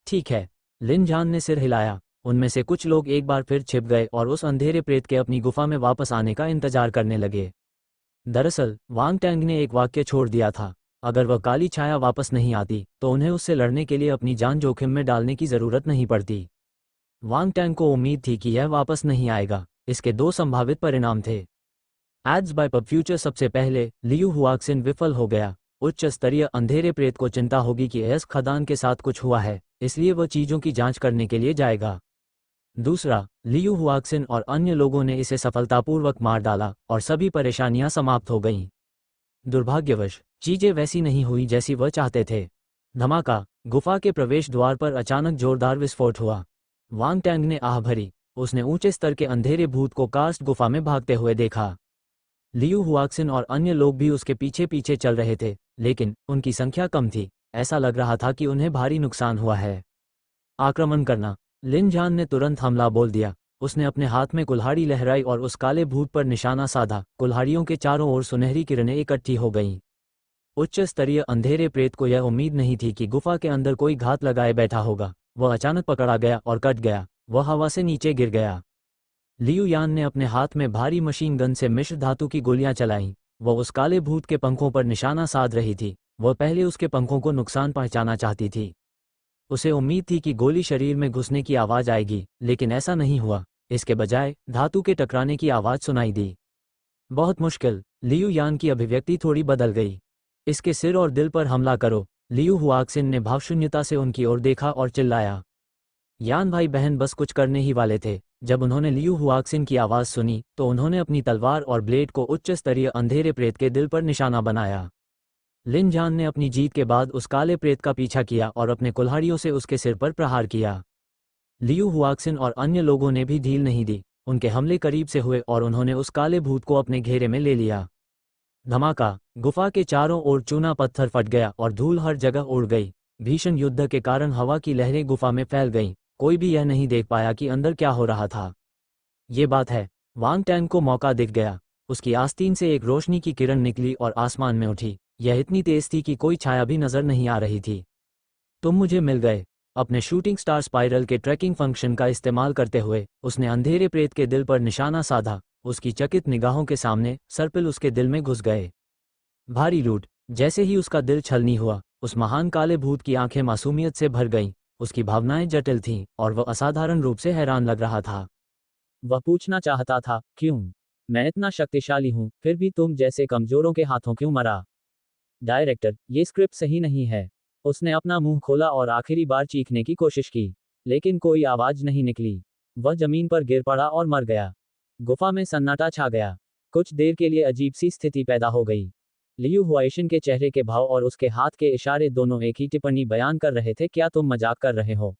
ठीक है, लिन झान ने सिर हिलाया। उनमें से कुछ लोग एक बार फिर छिप गए और उस अंधेरे प्रेत के अपनी गुफा में वापस आने का इंतजार करने लगे। दरअसल वांग टैंग ने एक वाक्य छोड़ दिया था, अगर वह काली छाया वापस नहीं आती तो उन्हें उससे लड़ने के लिए अपनी जान जोखिम में डालने की जरूरत नहीं पड़ती। वांग टैंग को उम्मीद थी कि यह वापस नहीं आएगा। इसके दो संभावित परिणाम थे। एड्स बाय पब फ्यूचर। सबसे पहले लियू हुआक्सिन विफल हो गया। उच्च स्तरीय अंधेरे प्रेत को चिंता होगी कि एस खदान के साथ कुछ हुआ है, इसलिए वह चीजों की जांच करने के लिए जाएगा। दूसरा, लियू हुआक्सिन और अन्य लोगों ने इसे सफलतापूर्वक मार डाला और सभी परेशानियां समाप्त हो गईं। दुर्भाग्यवश चीजें वैसी नहीं हुई जैसी वह चाहते थे। धमाका। गुफा के प्रवेश द्वार पर अचानक जोरदार विस्फोट हुआ। वांग टैंग ने आह भरी। उसने ऊंचे स्तर के अंधेरे भूत को कास्ट गुफा में भागते हुए देखा। लियू हुआक्सिन और अन्य लोग भी उसके पीछे पीछे चल रहे थे, लेकिन उनकी संख्या कम थी। ऐसा लग रहा था कि उन्हें भारी नुकसान हुआ है। आक्रमण करना। लिन झान ने तुरंत हमला बोल दिया। उसने अपने हाथ में कुल्हाड़ी लहराई और उस काले भूत पर निशाना साधा। कुल्हाड़ियों के चारों ओर सुनहरी किरणें इकट्ठी हो गईं। उच्च स्तरीय अंधेरे प्रेत को यह उम्मीद नहीं थी कि गुफा के अंदर कोई घात लगाए बैठा होगा। वह अचानक पकड़ा गया और कट गया। वह हवा से नीचे गिर गया। लियू यान ने अपने हाथ में भारी मशीन गन से मिश्र धातु की गोलियां चलाईं। वह उस काले भूत के पंखों पर निशाना साध रही थी। वह पहले उसके पंखों को नुकसान पहुंचाना चाहती थी। उसे उम्मीद थी कि गोली शरीर में घुसने की आवाज आएगी, लेकिन ऐसा नहीं हुआ। इसके बजाय धातु के टकराने की आवाज सुनाई दी। बहुत मुश्किल। लियू यान की अभिव्यक्ति थोड़ी बदल गई। इसके सिर और दिल पर हमला करो। लियू हुआक्सिन ने भावशून्यता से उनकी ओर देखा और चिल्लाया। यान भाई बहन बस कुछ करने ही वाले थे। जब उन्होंने लियू हुआक्सिन की आवाज सुनी तो उन्होंने अपनी तलवार और ब्लेड को उच्च स्तरीय अंधेरे प्रेत के दिल पर निशाना बनाया। लिन झान ने अपनी जीत के बाद उस काले प्रेत का पीछा किया और अपने कुल्हाड़ियों से उसके सिर पर प्रहार किया। लियू हुआक्सिन और अन्य लोगों ने भी ढील नहीं दी। उनके हमले करीब से हुए और उन्होंने उस काले भूत को अपने घेरे में ले लिया। धमाका। गुफा के चारों ओर चूना पत्थर फट गया और धूल हर जगह उड़ गई। भीषण युद्ध के कारण हवा की लहरें गुफा में फैल गईं। कोई भी यह नहीं देख पाया कि अंदर क्या हो रहा था। ये बात है। वांग टैंग को मौका दिख गया। उसकी आस्तीन से एक रोशनी की किरण निकली और आसमान में उठी। यह इतनी तेज थी कि कोई छाया भी नजर नहीं आ रही थी। तुम मुझे मिल गए। अपने शूटिंग स्टार स्पाइरल के ट्रैकिंग फंक्शन का इस्तेमाल करते हुए उसने अंधेरे प्रेत के दिल पर निशाना साधा। उसकी चकित निगाहों के सामने सर्पिल उसके दिल में घुस गए। भारी लूट। जैसे ही उसका दिल छलनी हुआ, उस महान काले भूत की आंखें मासूमियत से भर गईं। उसकी भावनाएं जटिल थीं और वह असाधारण रूप से हैरान लग रहा था। वह पूछना चाहता था, क्यों? मैं इतना शक्तिशाली हूं, फिर भी तुम जैसे कमजोरों के हाथों क्यों मरा? डायरेक्टर, ये स्क्रिप्ट सही नहीं है। उसने अपना मुंह खोला और आखिरी बार चीखने की कोशिश की, लेकिन कोई आवाज नहीं निकली। वह जमीन पर गिर पड़ा और मर गया। गुफा में सन्नाटा छा गया। कुछ देर के लिए अजीब सी स्थिति पैदा हो गई। लियू हुआइशन के चेहरे के भाव और उसके हाथ के इशारे दोनों एक ही टिप्पणी बयान कर रहे थे, क्या तुम मजाक कर रहे हो?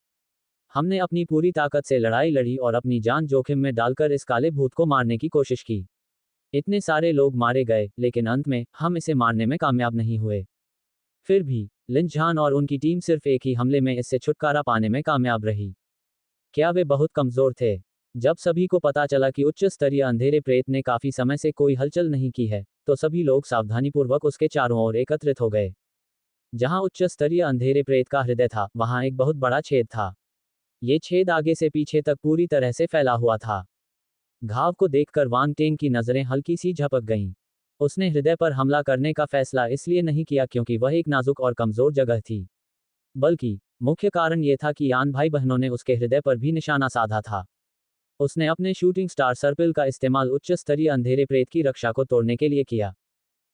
हमने अपनी पूरी ताकत से लड़ाई लड़ी और अपनी जान जोखिम में डालकर इस काले भूत को मारने की कोशिश की। इतने सारे लोग मारे गए, लेकिन अंत में हम इसे मारने में कामयाब नहीं हुए। फिर भी लिन झान और उनकी टीम सिर्फ एक ही हमले में इससे छुटकारा पाने में कामयाब रही। क्या वे बहुत कमजोर थे? जब सभी को पता चला कि उच्च स्तरीय अंधेरे प्रेत ने काफी समय से कोई हलचल नहीं की है, तो सभी लोग सावधानीपूर्वक उसके चारों ओर एकत्रित हो गए। जहां उच्च स्तरीय अंधेरे प्रेत का हृदय था, वहां एक बहुत बड़ा छेद था। ये छेद आगे से पीछे तक पूरी तरह से फैला हुआ था। घाव को देखकर वांग टेंग की नजरें हल्की सी झपक गईं। उसने हृदय पर हमला करने का फैसला इसलिए नहीं किया क्योंकि वह एक नाजुक और कमजोर जगह थी, बल्कि मुख्य कारण यह था कि यान भाई बहनों ने उसके हृदय पर भी निशाना साधा था। उसने अपने शूटिंग स्टार सर्पिल का इस्तेमाल उच्च स्तरीय अंधेरे प्रेत की रक्षा को तोड़ने के लिए किया।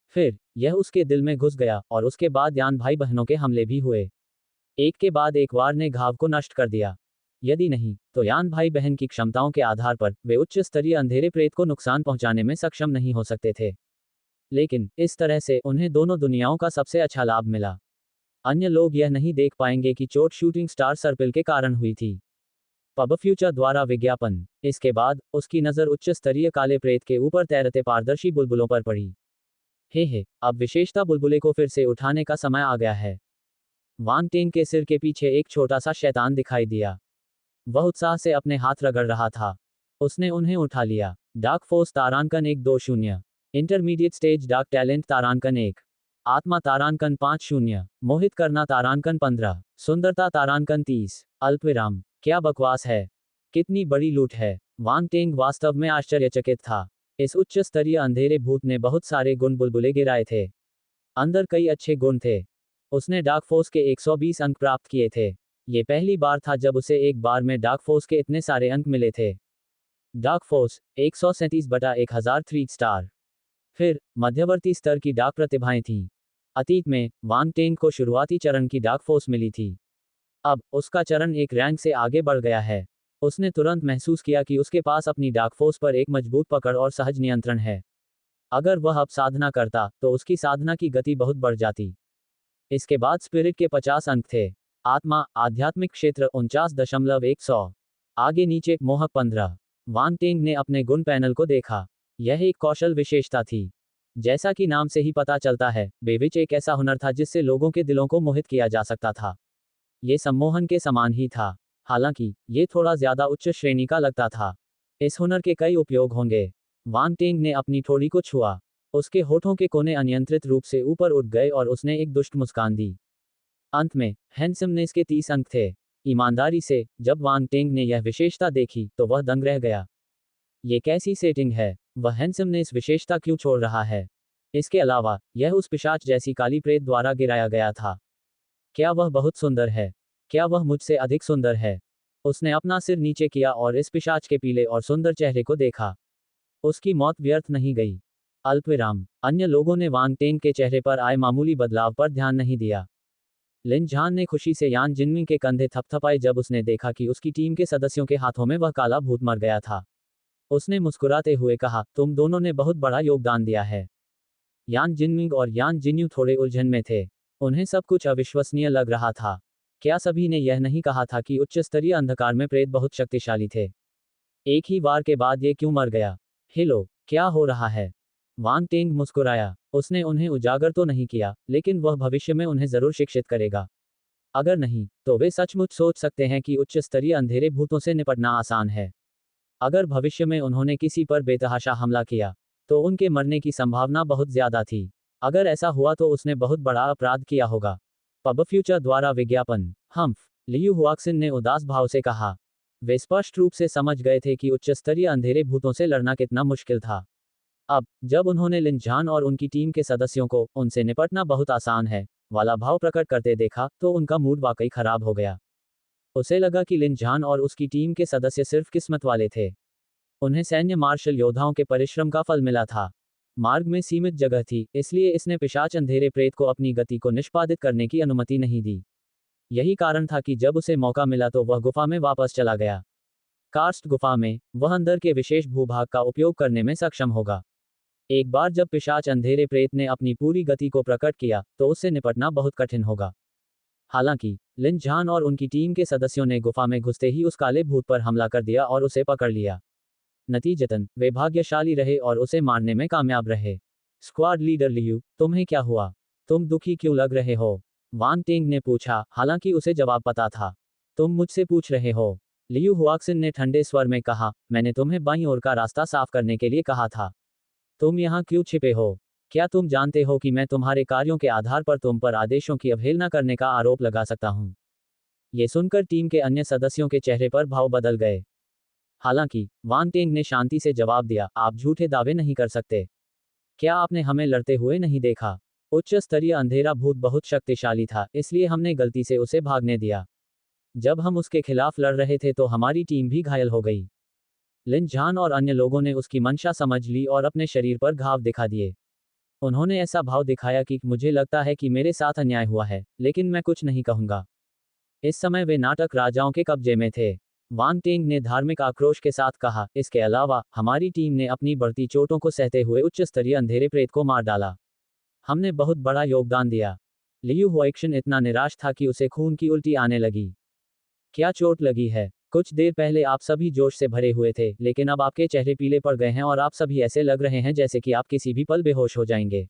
फिर यह उसके दिल में घुस गया और उसके बाद यान भाई बहनों के हमले भी हुए। एक के बाद एक वार ने घाव को नष्ट कर दिया। यदि नहीं, तो यान भाई बहन की क्षमताओं के आधार पर वे उच्च स्तरीय अंधेरे प्रेत को नुकसान पहुंचाने में सक्षम नहीं हो सकते थे। लेकिन इस तरह से उन्हें दोनों दुनियाओं का सबसे अच्छा लाभ मिला। अन्य लोग यह नहीं देख पाएंगे कि चोट शूटिंग स्टार सर्पिल के कारण हुई थी। पब फ्यूचर द्वारा विज्ञापन। इसके बाद उसकी नजर उच्च स्तरीय काले प्रेत के ऊपर तैरते पारदर्शी बुलबुलों पर पड़ी। हे, अब विशेषता बुलबुले को फिर से उठाने का समय आ गया है। वांग टेंग के सिर के पीछे एक छोटा सा शैतान दिखाई दिया। वह उत्साह से अपने हाथ रगड़ रहा था। उसने उन्हें उठा लिया। डार्क फोर्स तारांकन 1-2-0। इंटरमीडिएट स्टेज डार्क टैलेंट तारांकन 1। आत्मा तारांकन 5-0। मोहित करना तारांकन 15। सुंदरता तारांकन 30। अल्पविराम। क्या बकवास है! कितनी बड़ी लूट है! वांग टेंग वास्तव में आश्चर्यचकित था। इस उच्च स्तरीय अंधेरे भूत ने बहुत सारे गुण बुलबुले गिराए थे। अंदर कई अच्छे गुण थे। उसने डार्क फोर्स के 120 अंक प्राप्त किए थे। ये पहली बार था जब उसे एक बार में डार्क फोर्स के इतने सारे अंक मिले थे। Dark force 137/1000 3 star. फिर मध्यवर्ती स्तर की डार्क प्रतिभाएं थीं। अतीत में वांग टेंग को शुरुआती चरण की डार्क फोर्स मिली थी। अब उसका चरण एक रैंक से आगे बढ़ गया है। उसने तुरंत महसूस किया कि उसके पास अपनी डार्क फोर्स पर एक मजबूत पकड़ और सहज नियंत्रण है। अगर वह अब साधना करता, तो उसकी साधना की गति बहुत बढ़ जाती। इसके बाद स्पिरिट के 50 अंक थे। आत्मा आध्यात्मिक क्षेत्र 49.100। आगे नीचे मोहक 15। वांग टेंग ने अपने गुण पैनल को देखा। यह एक कौशल विशेषता थी। जैसा कि नाम से ही पता चलता है, बेविच एक ऐसा हुनर था जिससे लोगों के दिलों को मोहित किया जा सकता था। ये सम्मोहन के समान ही था, हालांकि ये थोड़ा ज्यादा उच्च श्रेणी का लगता था। इस हुनर के कई उपयोग होंगे। वांग टेंग ने अपनी ठोड़ी को छुआ। उसके होठों के कोने अनियंत्रित रूप से ऊपर उठ गए और उसने एक दुष्ट मुस्कान दी। अंत में हैंडसमनेस के 30 अंक थे। ईमानदारी से, जब वांग टेंग ने यह विशेषता देखी तो वह दंग रह गया। ये कैसी सेटिंग है? वह हैंडसमनेस विशेषता क्यों छोड़ रहा है? इसके अलावा यह उस पिशाच जैसी काली प्रेत द्वारा गिराया गया था। क्या वह बहुत सुंदर है? क्या वह मुझसे अधिक सुंदर है? उसने अपना सिर नीचे किया और इस पिशाच के पीले और सुंदर चेहरे को देखा। उसकी मौत व्यर्थ नहीं गई। अल्पविराम। अन्य लोगों ने वांग टेंग के चेहरे पर आए मामूली बदलाव पर ध्यान नहीं दिया। लिन झान ने खुशी से यान जिनमिंग के कंधे थपथपाए जब उसने देखा कि उसकी टीम के सदस्यों के हाथों में वह काला भूत मर गया था। उसने मुस्कुराते हुए कहा, तुम दोनों ने बहुत बड़ा योगदान दिया है। यान जिनमिंग और यान जिन्यू थोड़े उलझन में थे। उन्हें सब कुछ अविश्वसनीय लग रहा था। क्या सभी ने यह नहीं कहा था कि उच्च स्तरीय अंधकार में प्रेत बहुत शक्तिशाली थे? एक ही वार के बाद ये क्यों मर गया? हेलो, क्या हो रहा है? वांग टेंग मुस्कुराया। उसने उन्हें उजागर तो नहीं किया, लेकिन वह भविष्य में उन्हें जरूर शिक्षित करेगा। अगर नहीं, तो वे सचमुच सोच सकते हैं कि उच्च स्तरीय अंधेरे भूतों से निपटना आसान है। अगर भविष्य में उन्होंने किसी पर बेतहाशा हमला किया, तो उनके मरने की संभावना बहुत ज्यादा थी। अगर ऐसा हुआ तो उसने बहुत बड़ा अपराध किया होगा। पब फ्यूचर द्वारा विज्ञापन। हम्फ। लियू हुआक्सिन ने उदास भाव से कहा। वे स्पष्ट रूप से समझ गए थे कि उच्च स्तरीय अंधेरे भूतों से लड़ना कितना मुश्किल था। अब जब उन्होंने लिन झान और उनकी टीम के सदस्यों को उनसे निपटना बहुत आसान है वाला भाव प्रकट करते देखा, तो उनका मूड वाकई खराब हो गया। उसे लगा कि लिन झान और उसकी टीम के सदस्य सिर्फ किस्मत वाले थे। उन्हें सैन्य मार्शल योद्धाओं के परिश्रम का फल मिला था। मार्ग में सीमित जगह थी, इसलिए इसने पिशाच अंधेरे प्रेत को अपनी गति को निष्पादित करने की अनुमति नहीं दी। यही कारण था कि जब उसे मौका मिला तो वह गुफा में वापस चला गया। कार्स्ट गुफा में वह अंदर के विशेष भूभाग का उपयोग करने में सक्षम होगा। एक बार जब पिशाच अंधेरे प्रेत ने अपनी पूरी गति को प्रकट किया, तो उससे निपटना बहुत कठिन होगा। हालांकि लिन झान और उनकी टीम के सदस्यों ने गुफा में घुसते ही उस काले भूत पर हमला कर दिया और उसे पकड़ लिया। नतीजतन वे भाग्यशाली रहे और उसे मारने में कामयाब रहे। स्क्वाड लीडर लियू, तुम्हें क्या हुआ? तुम दुखी क्यों लग रहे हो? वांग टेंग ने पूछा, हालांकि उसे जवाब पता था। तुम मुझसे पूछ रहे हो? लियू हुआक्सिन ने ठंडे स्वर में कहा, मैंने तुम्हें बाईं ओर का रास्ता साफ करने के लिए कहा था। तुम यहाँ क्यों छिपे हो? क्या तुम जानते हो कि मैं तुम्हारे कार्यों के आधार पर तुम पर आदेशों की अवहेलना करने का आरोप लगा सकता हूँ? ये सुनकर टीम के अन्य सदस्यों के चेहरे पर भाव बदल गए। हालांकि वांग टेंग ने शांति से जवाब दिया, आप झूठे दावे नहीं कर सकते। क्या आपने हमें लड़ते हुए नहीं देखा? उच्च स्तरीय अंधेरा भूत बहुत शक्तिशाली था, इसलिए हमने गलती से उसे भागने दिया। जब हम उसके खिलाफ लड़ रहे थे तो हमारी टीम भी घायल हो गई। लिन झान और अन्य लोगों ने उसकी मंशा समझ ली और अपने शरीर पर घाव दिखा दिए। उन्होंने ऐसा भाव दिखाया कि मुझे लगता है कि मेरे साथ अन्याय हुआ है, लेकिन मैं कुछ नहीं कहूंगा। इस समय वे नाटक राजाओं के कब्जे में थे। वांग टेंग ने धार्मिक आक्रोश के साथ कहा, इसके अलावा हमारी टीम ने अपनी बढ़ती चोटों को सहते हुए उच्च स्तरीय अंधेरे प्रेत को मार डाला। हमने बहुत बड़ा योगदान दिया। लियू हुआक्सिन इतना निराश था कि उसे खून की उल्टी आने लगी। क्या चोट लगी है? कुछ देर पहले आप सभी जोश से भरे हुए थे, लेकिन अब आपके चेहरे पीले पड़ गए हैं और आप सभी ऐसे लग रहे हैं जैसे कि आप किसी भी पल बेहोश हो जाएंगे।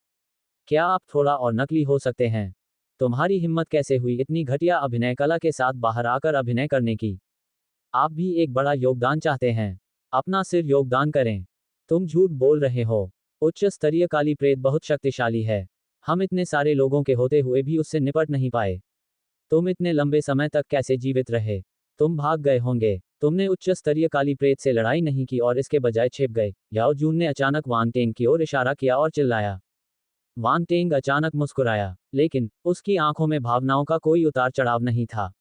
क्या आप थोड़ा और नकली हो सकते हैं? तुम्हारी हिम्मत कैसे हुई इतनी घटिया अभिनय कला के साथ बाहर आकर अभिनय करने की? आप भी एक बड़ा योगदान चाहते हैं। अपना सिर योगदान करें। तुम झूठ बोल रहे हो। उच्च स्तरीय काली प्रेत बहुत शक्तिशाली है। हम इतने सारे लोगों के होते हुए भी उससे निपट नहीं पाए। तुम इतने लंबे समय तक कैसे जीवित रहे? तुम भाग गए होंगे। तुमने उच्च स्तरीय काली प्रेत से लड़ाई नहीं की और इसके बजाय छिप गए। याओ जून ने अचानक वांग टेंग की ओर इशारा किया और चिल्लाया। वांग टेंग अचानक मुस्कुराया, लेकिन उसकी आंखों में भावनाओं का कोई उतार चढ़ाव नहीं था।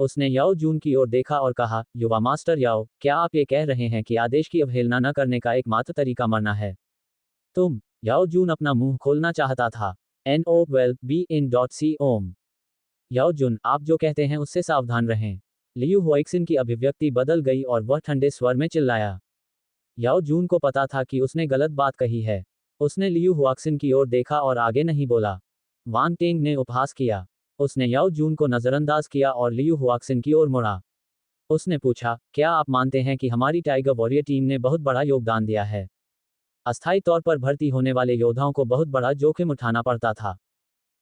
उसने याओ जून की ओर देखा और कहा, युवा मास्टर याओ, क्या आप ये कह रहे हैं कि आदेश की अवहेलना न करने का एकमात्र तरीका मरना है? तुम। याओ जून अपना मुंह खोलना चाहता था। NO12BIN.C ओम। याओ जुन, आप जो कहते हैं उससे सावधान रहें। लियू हुआक्सिन की अभिव्यक्ति बदल गई और वह ठंडे स्वर में चिल्लाया। याओ जून को पता था कि उसने गलत बात कही है। उसने लियू हुआक्सिन की ओर देखा और आगे नहीं बोला। वांग टेंग ने उपहास किया। उसने याओ जून को नजरअंदाज किया और लियू हुआक्सिन की ओर मुड़ा। उसने पूछा, क्या आप मानते हैं कि हमारी टाइगर वॉरियर टीम ने बहुत बड़ा योगदान दिया है? अस्थायी तौर पर भर्ती होने वाले योद्धाओं को बहुत बड़ा जोखिम उठाना पड़ता था।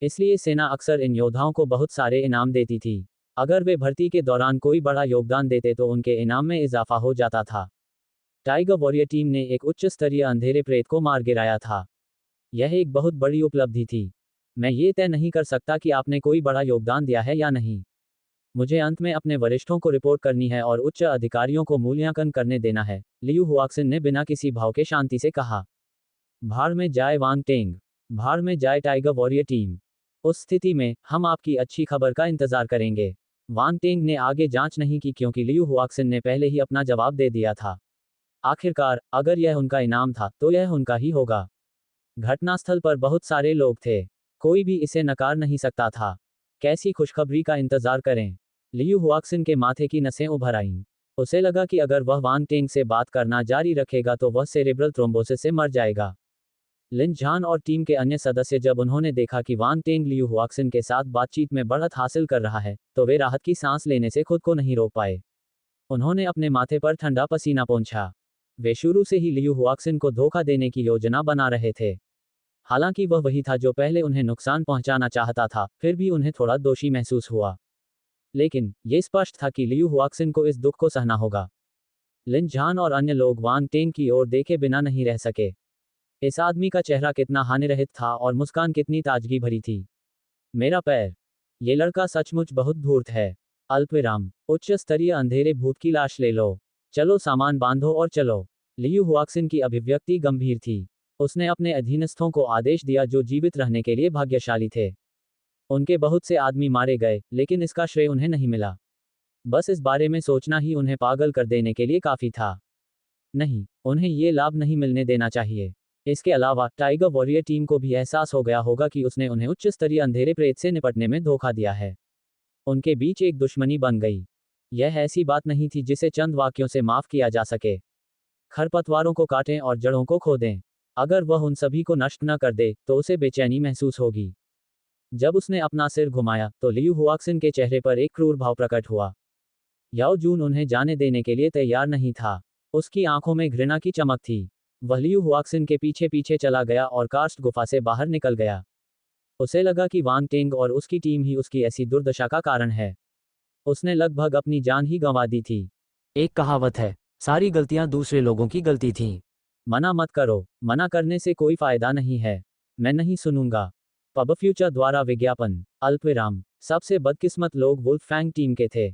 इसलिए सेना अक्सर इन योद्धाओं को बहुत सारे इनाम देती थी। अगर वे भर्ती के दौरान कोई बड़ा योगदान देते तो उनके इनाम में इजाफा हो जाता था। टाइगर वॉरियर टीम ने एक उच्च स्तरीय अंधेरे प्रेत को मार गिराया था। यह एक बहुत बड़ी उपलब्धि थी। मैं ये तय नहीं कर सकता कि आपने कोई बड़ा योगदान दिया है या नहीं। मुझे अंत में अपने वरिष्ठों को रिपोर्ट करनी है और उच्च अधिकारियों को मूल्यांकन करने देना है, लियू हुआक्सिन ने बिना किसी भाव के शांति से कहा। भाड़ में जाए वांग टेंग। भाड़ में जाए टाइगर वॉरियर टीम। उस स्थिति में हम आपकी अच्छी खबर का इंतजार करेंगे। वांग टेंग ने आगे जांच नहीं की क्योंकि लियू हुआक्सिन ने पहले ही अपना जवाब दे दिया था। आखिरकार, अगर यह उनका इनाम था, तो यह उनका ही होगा। घटनास्थल पर बहुत सारे लोग थे। कोई भी इसे नकार नहीं सकता था। कैसी खुशखबरी का इंतजार करें? लियू हुआक्सिन के माथे की नसें उभर आईं। उसे लगा कि अगर वह वांग टेंग से बात करना जारी रखेगा तो वह सेरेब्रल थ्रोम्बोसिस से मर जाएगा। लिन झान और टीम के अन्य सदस्य जब उन्होंने देखा कि वांग टेंग लियू हुआक्सिन के साथ बातचीत में बढ़त हासिल कर रहा है, तो वे राहत की सांस लेने से खुद को नहीं रोक पाए। उन्होंने अपने माथे पर ठंडा पसीना पोंछा। वे शुरू से ही लियू हुआक्सिन को धोखा देने की योजना बना रहे थे। हालांकि वह वही था जो पहले उन्हें नुकसान पहुंचाना चाहता था, फिर भी उन्हें थोड़ा दोषी महसूस हुआ। लेकिन ये स्पष्ट था कि लियू हुआक्सिन को इस दुख को सहना होगा। लिन झान और अन्य लोग वांग टेंग की ओर देखे बिना नहीं रह सके। इस आदमी का चेहरा कितना हानिरहित था और मुस्कान कितनी ताजगी भरी थी। मेरा पैर। ये लड़का सचमुच बहुत धूर्त है। अल्पविराम। उच्च स्तरीय अंधेरे भूत की लाश ले लो। चलो सामान बांधो और चलो। लियू हुआक्सिन की अभिव्यक्ति गंभीर थी। उसने अपने अधीनस्थों को आदेश दिया जो जीवित रहने के लिए भाग्यशाली थे। उनके बहुत से आदमी मारे गए, लेकिन इसका श्रेय उन्हें नहीं मिला। बस इस बारे में सोचना ही उन्हें पागल कर देने के लिए काफी था। नहीं, उन्हें ये लाभ नहीं मिलने देना चाहिए। इसके अलावा टाइगर वॉरियर टीम को भी एहसास हो गया होगा कि उसने उन्हें उच्च स्तरीय अंधेरे प्रेत से निपटने में धोखा दिया है। उनके बीच एक दुश्मनी बन गई। यह ऐसी बात नहीं थी जिसे चंद वाक्यों से माफ किया जा सके। खरपतवारों को काटें और जड़ों को खोदें। अगर वह उन सभी को नष्ट न कर दे, तो उसे बेचैनी महसूस होगी। जब उसने अपना सिर घुमाया, तो लियू हुआक्सिन के चेहरे पर एक क्रूर भाव प्रकट हुआ। याओ जून उन्हें जाने देने के लिए तैयार नहीं था। उसकी आंखों में घृणा की चमक थी। वह लियू हुआक्सिन के पीछे पीछे चला गया और कार्स्ट गुफा से बाहर निकल गया। उसे लगा कि वांग टेंग और उसकी टीम ही उसकी ऐसी दुर्दशा का कारण है। उसने लगभग अपनी जान ही गंवा दी थी। एक कहावत है, सारी गलतियां दूसरे लोगों की गलती थीं। मना मत करो, मना करने से कोई फायदा नहीं है। मैं नहीं सुनूंगा। पब फ्यूचर द्वारा विज्ञापन, अल्पविराम। सबसे बदकिस्मत लोग वुल्फफैंग टीम के थे।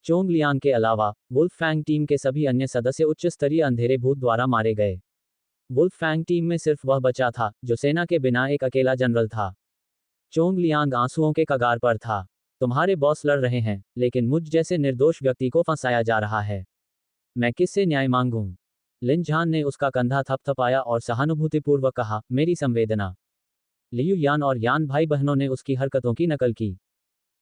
चोंग लियांग के अलावा वुल्फफैंग टीम के सभी अन्य सदस्य उच्च स्तरीय अंधेरे भूत द्वारा मारे गए। वुल्फफैंग टीम में सिर्फ वह बचा था जो सेना के बिना एक अकेला जनरल था। चोंग लियांग आंसुओं के कगार पर था। तुम्हारे बॉस लड़ रहे हैं, लेकिन मुझ जैसे निर्दोष व्यक्ति को फंसाया जा रहा है। मैं किससे न्याय मांगूं? लिन झान ने उसका कंधा थपथपाया और सहानुभूतिपूर्वक कहा, मेरी संवेदना। लियू यान और यान भाई बहनों ने उसकी हरकतों की नकल की।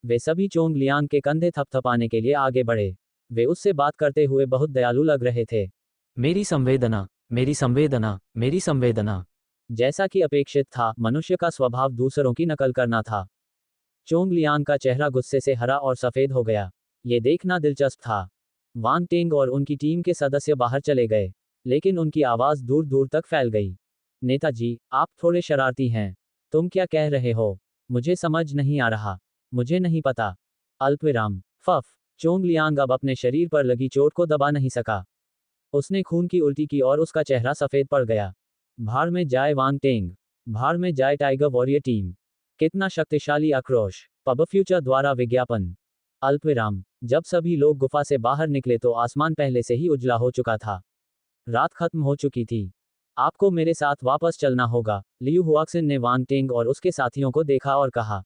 वे सभी चोंग लियांग के कंधे थपथपाने के लिए आगे बढ़े। वे उससे बात करते हुए बहुत दयालु लग रहे थे। मेरी संवेदना, मेरी संवेदना, मेरी संवेदना। जैसा कि अपेक्षित था, मनुष्य का स्वभाव दूसरों की नकल करना था। चोंग लियांग का चेहरा गुस्से से हरा और सफेद हो गया। ये देखना दिलचस्प था। वांग टेंग और उनकी टीम के सदस्य बाहर चले गए, लेकिन उनकी आवाज दूर दूर तक फैल गई। नेताजी, आप थोड़े शरारती हैं। तुम क्या कह रहे हो? मुझे समझ नहीं आ रहा। मुझे नहीं पता। अल्पविराम। फफ। चोंग लियांग अब अपने शरीर पर लगी चोट को दबा नहीं सका। उसने खून की उल्टी की और उसका चेहरा सफेद पड़ गया। भाड़ में जाए वांग टेंग। भाड़ में जाए टाइगर वॉरियर टीम। कितना शक्तिशाली आक्रोश। पब फ्यूचर द्वारा विज्ञापन, अल्पविराम। जब सभी लोग गुफा से बाहर निकले तो आसमान पहले से ही उजला हो चुका था। रात खत्म हो चुकी थी। आपको मेरे साथ वापस चलना होगा। लियू हुआक्सिन ने वांग टेंग और उसके साथियों को देखा और कहा,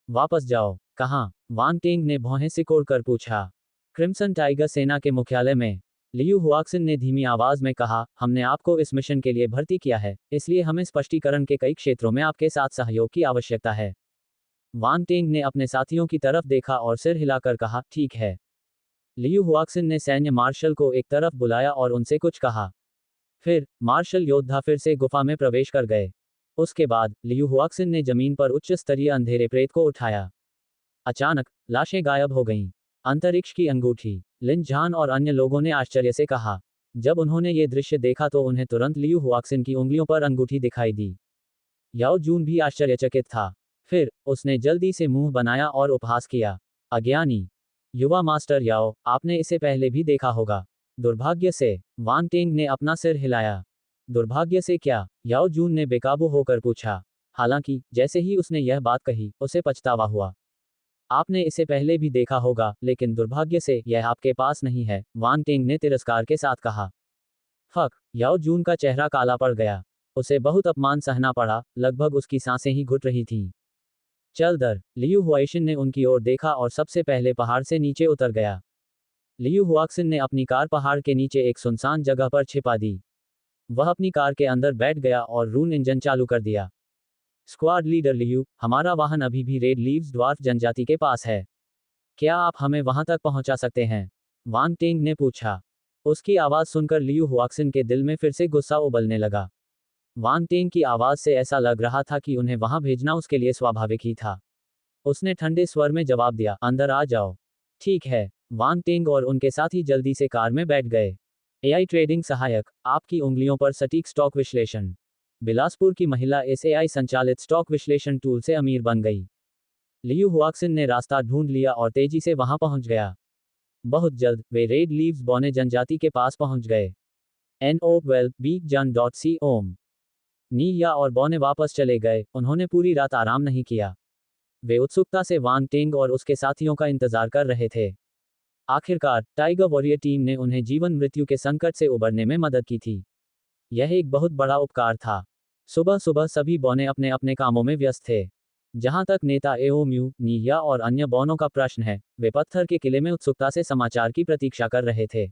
वापस जाओ। कहाँ? वांग टेंग ने भौहें सिकोड़कर पूछा। क्रिम्सन टाइगर सेना के मुख्यालय में। लियू हुआक्सिन ने धीमी आवाज में कहा, हमने आपको इस मिशन के लिए भर्ती किया है, इसलिए हमें स्पष्टीकरण के कई क्षेत्रों में आपके साथ सहयोग की आवश्यकता है। वांग टेंग ने अपने साथियों की तरफ देखा और सिर हिलाकर कहा, ठीक है। लियू हुआक्सिन ने सैन्य मार्शल को एक तरफ बुलाया और उनसे कुछ कहा। फिर मार्शल योद्धा फिर से गुफा में प्रवेश कर गए। उसके बाद लियू हुआक्सिन ने जमीन पर उच्च स्तरीय अंधेरे प्रेत को उठाया। अचानक लाशें गायब हो गईं। अंतरिक्ष की अंगूठी। लिन झान और अन्य लोगों ने आश्चर्य से कहा। जब उन्होंने ये दृश्य देखा तो उन्हें तुरंत लियू हुआक्सिन की उंगलियों पर अंगूठी दिखाई दी। याओ जून भी आश्चर्यचकित था। फिर उसने जल्दी से मुंह बनाया और उपहास किया। अज्ञानी। युवा मास्टर याओ, आपने इसे पहले भी देखा होगा। दुर्भाग्य से। वांग टेंग ने अपना सिर हिलाया। दुर्भाग्य से क्या? याओ जून ने बेकाबू होकर पूछा। हालांकि जैसे ही उसने यह बात कही, उसे पछतावा हुआ। आपने इसे पहले भी देखा होगा, लेकिन दुर्भाग्य से यह आपके पास नहीं है, वांग टेंग ने तिरस्कार के साथ कहा। फक। याओ जून का चेहरा काला पड़ गया। उसे बहुत अपमान सहना पड़ा, लगभग उसकी सांसें ही घुट रही थीं। चल दर। लियू हुआइशिन ने उनकी ओर देखा और सबसे पहले पहाड़ से नीचे उतर गया। लियू हुआक्सिन ने अपनी कार पहाड़ के नीचे एक सुनसान जगह पर छिपा दी। वह अपनी कार के अंदर बैठ गया और रून इंजन चालू कर दिया। स्क्वाड लीडर लियू, हमारा वाहन अभी भी रेड लीव्स ड्वार्फ जनजाति के पास है। क्या आप हमें वहां तक पहुंचा सकते हैं? वांग टेंग ने पूछा। उसकी आवाज सुनकर लियू हुआक्सिन के दिल में फिर से गुस्सा उबलने लगा। वांग टेंग की आवाज से ऐसा लग रहा था कि उन्हें वहां भेजना उसके लिए स्वाभाविक ही था। उसने ठंडे स्वर में जवाब दिया, अंदर आ जाओ। ठीक है। वांग टेंग और उनके साथी जल्दी से कार में बैठ गए। एआई ट्रेडिंग सहायक, आपकी उंगलियों पर सटीक स्टॉक विश्लेषण। बिलासपुर की महिला इस एआई संचालित स्टॉक विश्लेषण टूल से अमीर बन गई। लियू हुआक्सिन ने रास्ता ढूंढ लिया और तेजी से वहां पहुंच गया। बहुत जल्द वे रेड लीव्स बौने जनजाति के पास पहुंच गए। NO12 बीक जन .c ओम। नीया और बौने वापस चले गए, उन्होंने पूरी रात आराम नहीं किया। वे उत्सुकता से वांग टेंग और उसके साथियों का इंतजार कर रहे थे। आखिरकार टाइगर वॉरियर टीम ने उन्हें जीवन मृत्यु के संकट से उबरने में मदद की थी। यह एक बहुत बड़ा उपकार था। सुबह सुबह सभी बौने अपने अपने कामों में व्यस्त थे। जहां तक नेता एओम्यू, नीया और अन्य बौनों का प्रश्न है, वे पत्थर के किले में उत्सुकता से समाचार की प्रतीक्षा कर रहे थे।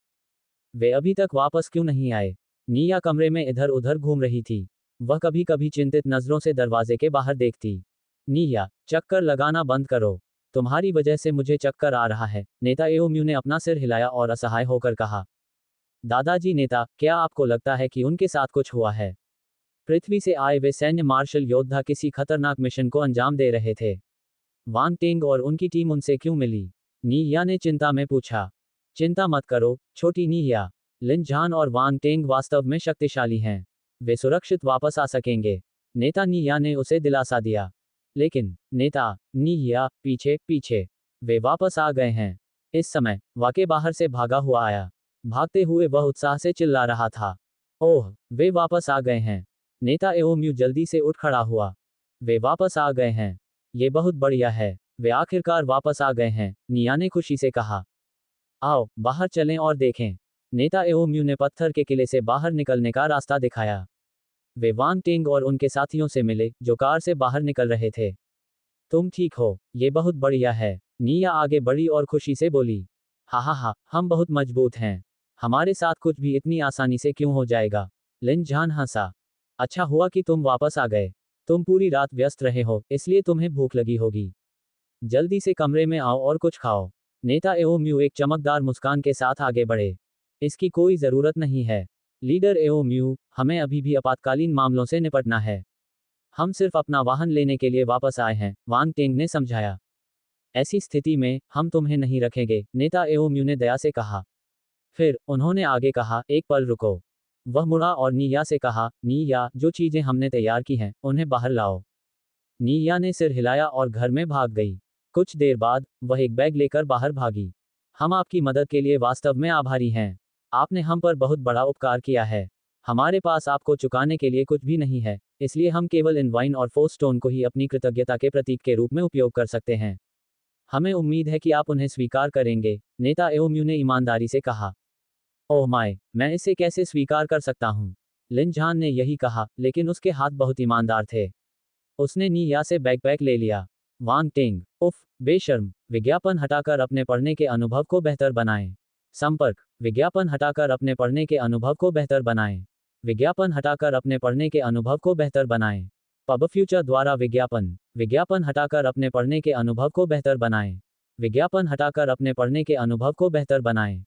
वे अभी तक वापस क्यों नहीं आए? नीया कमरे में इधर उधर घूम रही थी। वह कभी कभी चिंतित नजरों से दरवाजे के बाहर देखती। नीया, चक्कर लगाना बंद करो। तुम्हारी वजह से मुझे चक्कर आ रहा है, नेता एओम्यू ने अपना सिर हिलाया और असहाय होकर कहा। दादाजी नेता, क्या आपको लगता है कि उनके साथ कुछ हुआ है? पृथ्वी से आए वे सैन्य मार्शल योद्धा किसी खतरनाक मिशन को अंजाम दे रहे थे। वांग टेंग और उनकी टीम उनसे क्यों मिली? नीया ने चिंता में पूछा। चिंता मत करो, छोटी नीया। लिन झान और वांग टेंग वास्तव में शक्तिशाली हैं। वे सुरक्षित वापस आ सकेंगे। नेता नीया ने उसे दिलासा दिया। लेकिन नेता निया पीछे पीछे वे वापस आ गए हैं। इस समय वाके बाहर से भागा हुआ आया। भागते हुए वह उत्साह से चिल्ला रहा था, ओह वे वापस आ गए हैं। नेता एओम्यू जल्दी से उठ खड़ा हुआ। वे वापस आ गए हैं, ये बहुत बढ़िया है, वे आखिरकार वापस आ गए हैं, निया ने खुशी से कहा। आओ बाहर चलें और देखें। नेता एओम्यू ने पत्थर के किले से बाहर निकलने का रास्ता दिखाया। वे वांग टिंग और उनके साथियों से मिले जो कार से बाहर निकल रहे थे। तुम ठीक हो, ये बहुत बढ़िया है, निया आगे बढ़ी और खुशी से बोली। हा, हम बहुत मजबूत हैं, हमारे साथ कुछ भी इतनी आसानी से क्यों हो जाएगा। लिन झान हंसा। अच्छा हुआ कि तुम वापस आ गए, तुम पूरी रात व्यस्त रहे हो इसलिए तुम्हें भूख लगी होगी। जल्दी से कमरे में आओ और कुछ खाओ। नेता एओम्यू एक चमकदार मुस्कान के साथ आगे बढ़े। इसकी कोई ज़रूरत नहीं है लीडर एओम्यू, हमें अभी भी आपातकालीन मामलों से निपटना है। हम सिर्फ अपना वाहन लेने के लिए वापस आए हैं, वांग टेंग ने समझाया। ऐसी स्थिति में हम तुम्हें नहीं रखेंगे, नेता एओम्यू ने दया से कहा। फिर उन्होंने आगे कहा, एक पल रुको। वह मुड़ा और निया से कहा, निया जो चीज़ें हमने तैयार की हैं उन्हें बाहर लाओ। निया ने सिर हिलाया और घर में भाग गई। कुछ देर बाद वह एक बैग लेकर बाहर भागी। हम आपकी मदद के लिए वास्तव में आभारी हैं। आपने हम पर बहुत बड़ा उपकार किया है। हमारे पास आपको चुकाने के लिए कुछ भी नहीं है, इसलिए हम केवल इन वाइन और फोर स्टोन को ही अपनी कृतज्ञता के प्रतीक के रूप में उपयोग कर सकते हैं। हमें उम्मीद है कि आप उन्हें स्वीकार करेंगे, नेता एओम्यू ने ईमानदारी से कहा। ओह माय, मैं इसे कैसे स्वीकार कर सकता हूँ। लिन झान ने यही कहा, लेकिन उसके हाथ बहुत ईमानदार थे। उसने निया से बैकपैक ले लिया। वांग टिंग, उफ, बेशर्म, विज्ञापन हटाकर अपने पढ़ने के अनुभव को बेहतर बनाएं। संपर्क, विज्ञापन हटाकर अपने पढ़ने के अनुभव को बेहतर बनाएं। विज्ञापन हटाकर अपने पढ़ने के अनुभव को बेहतर बनाएं। पब फ्यूचर द्वारा विज्ञापन, विज्ञापन हटाकर अपने पढ़ने के अनुभव को बेहतर बनाएं। विज्ञापन हटाकर अपने पढ़ने के अनुभव को बेहतर बनाएं।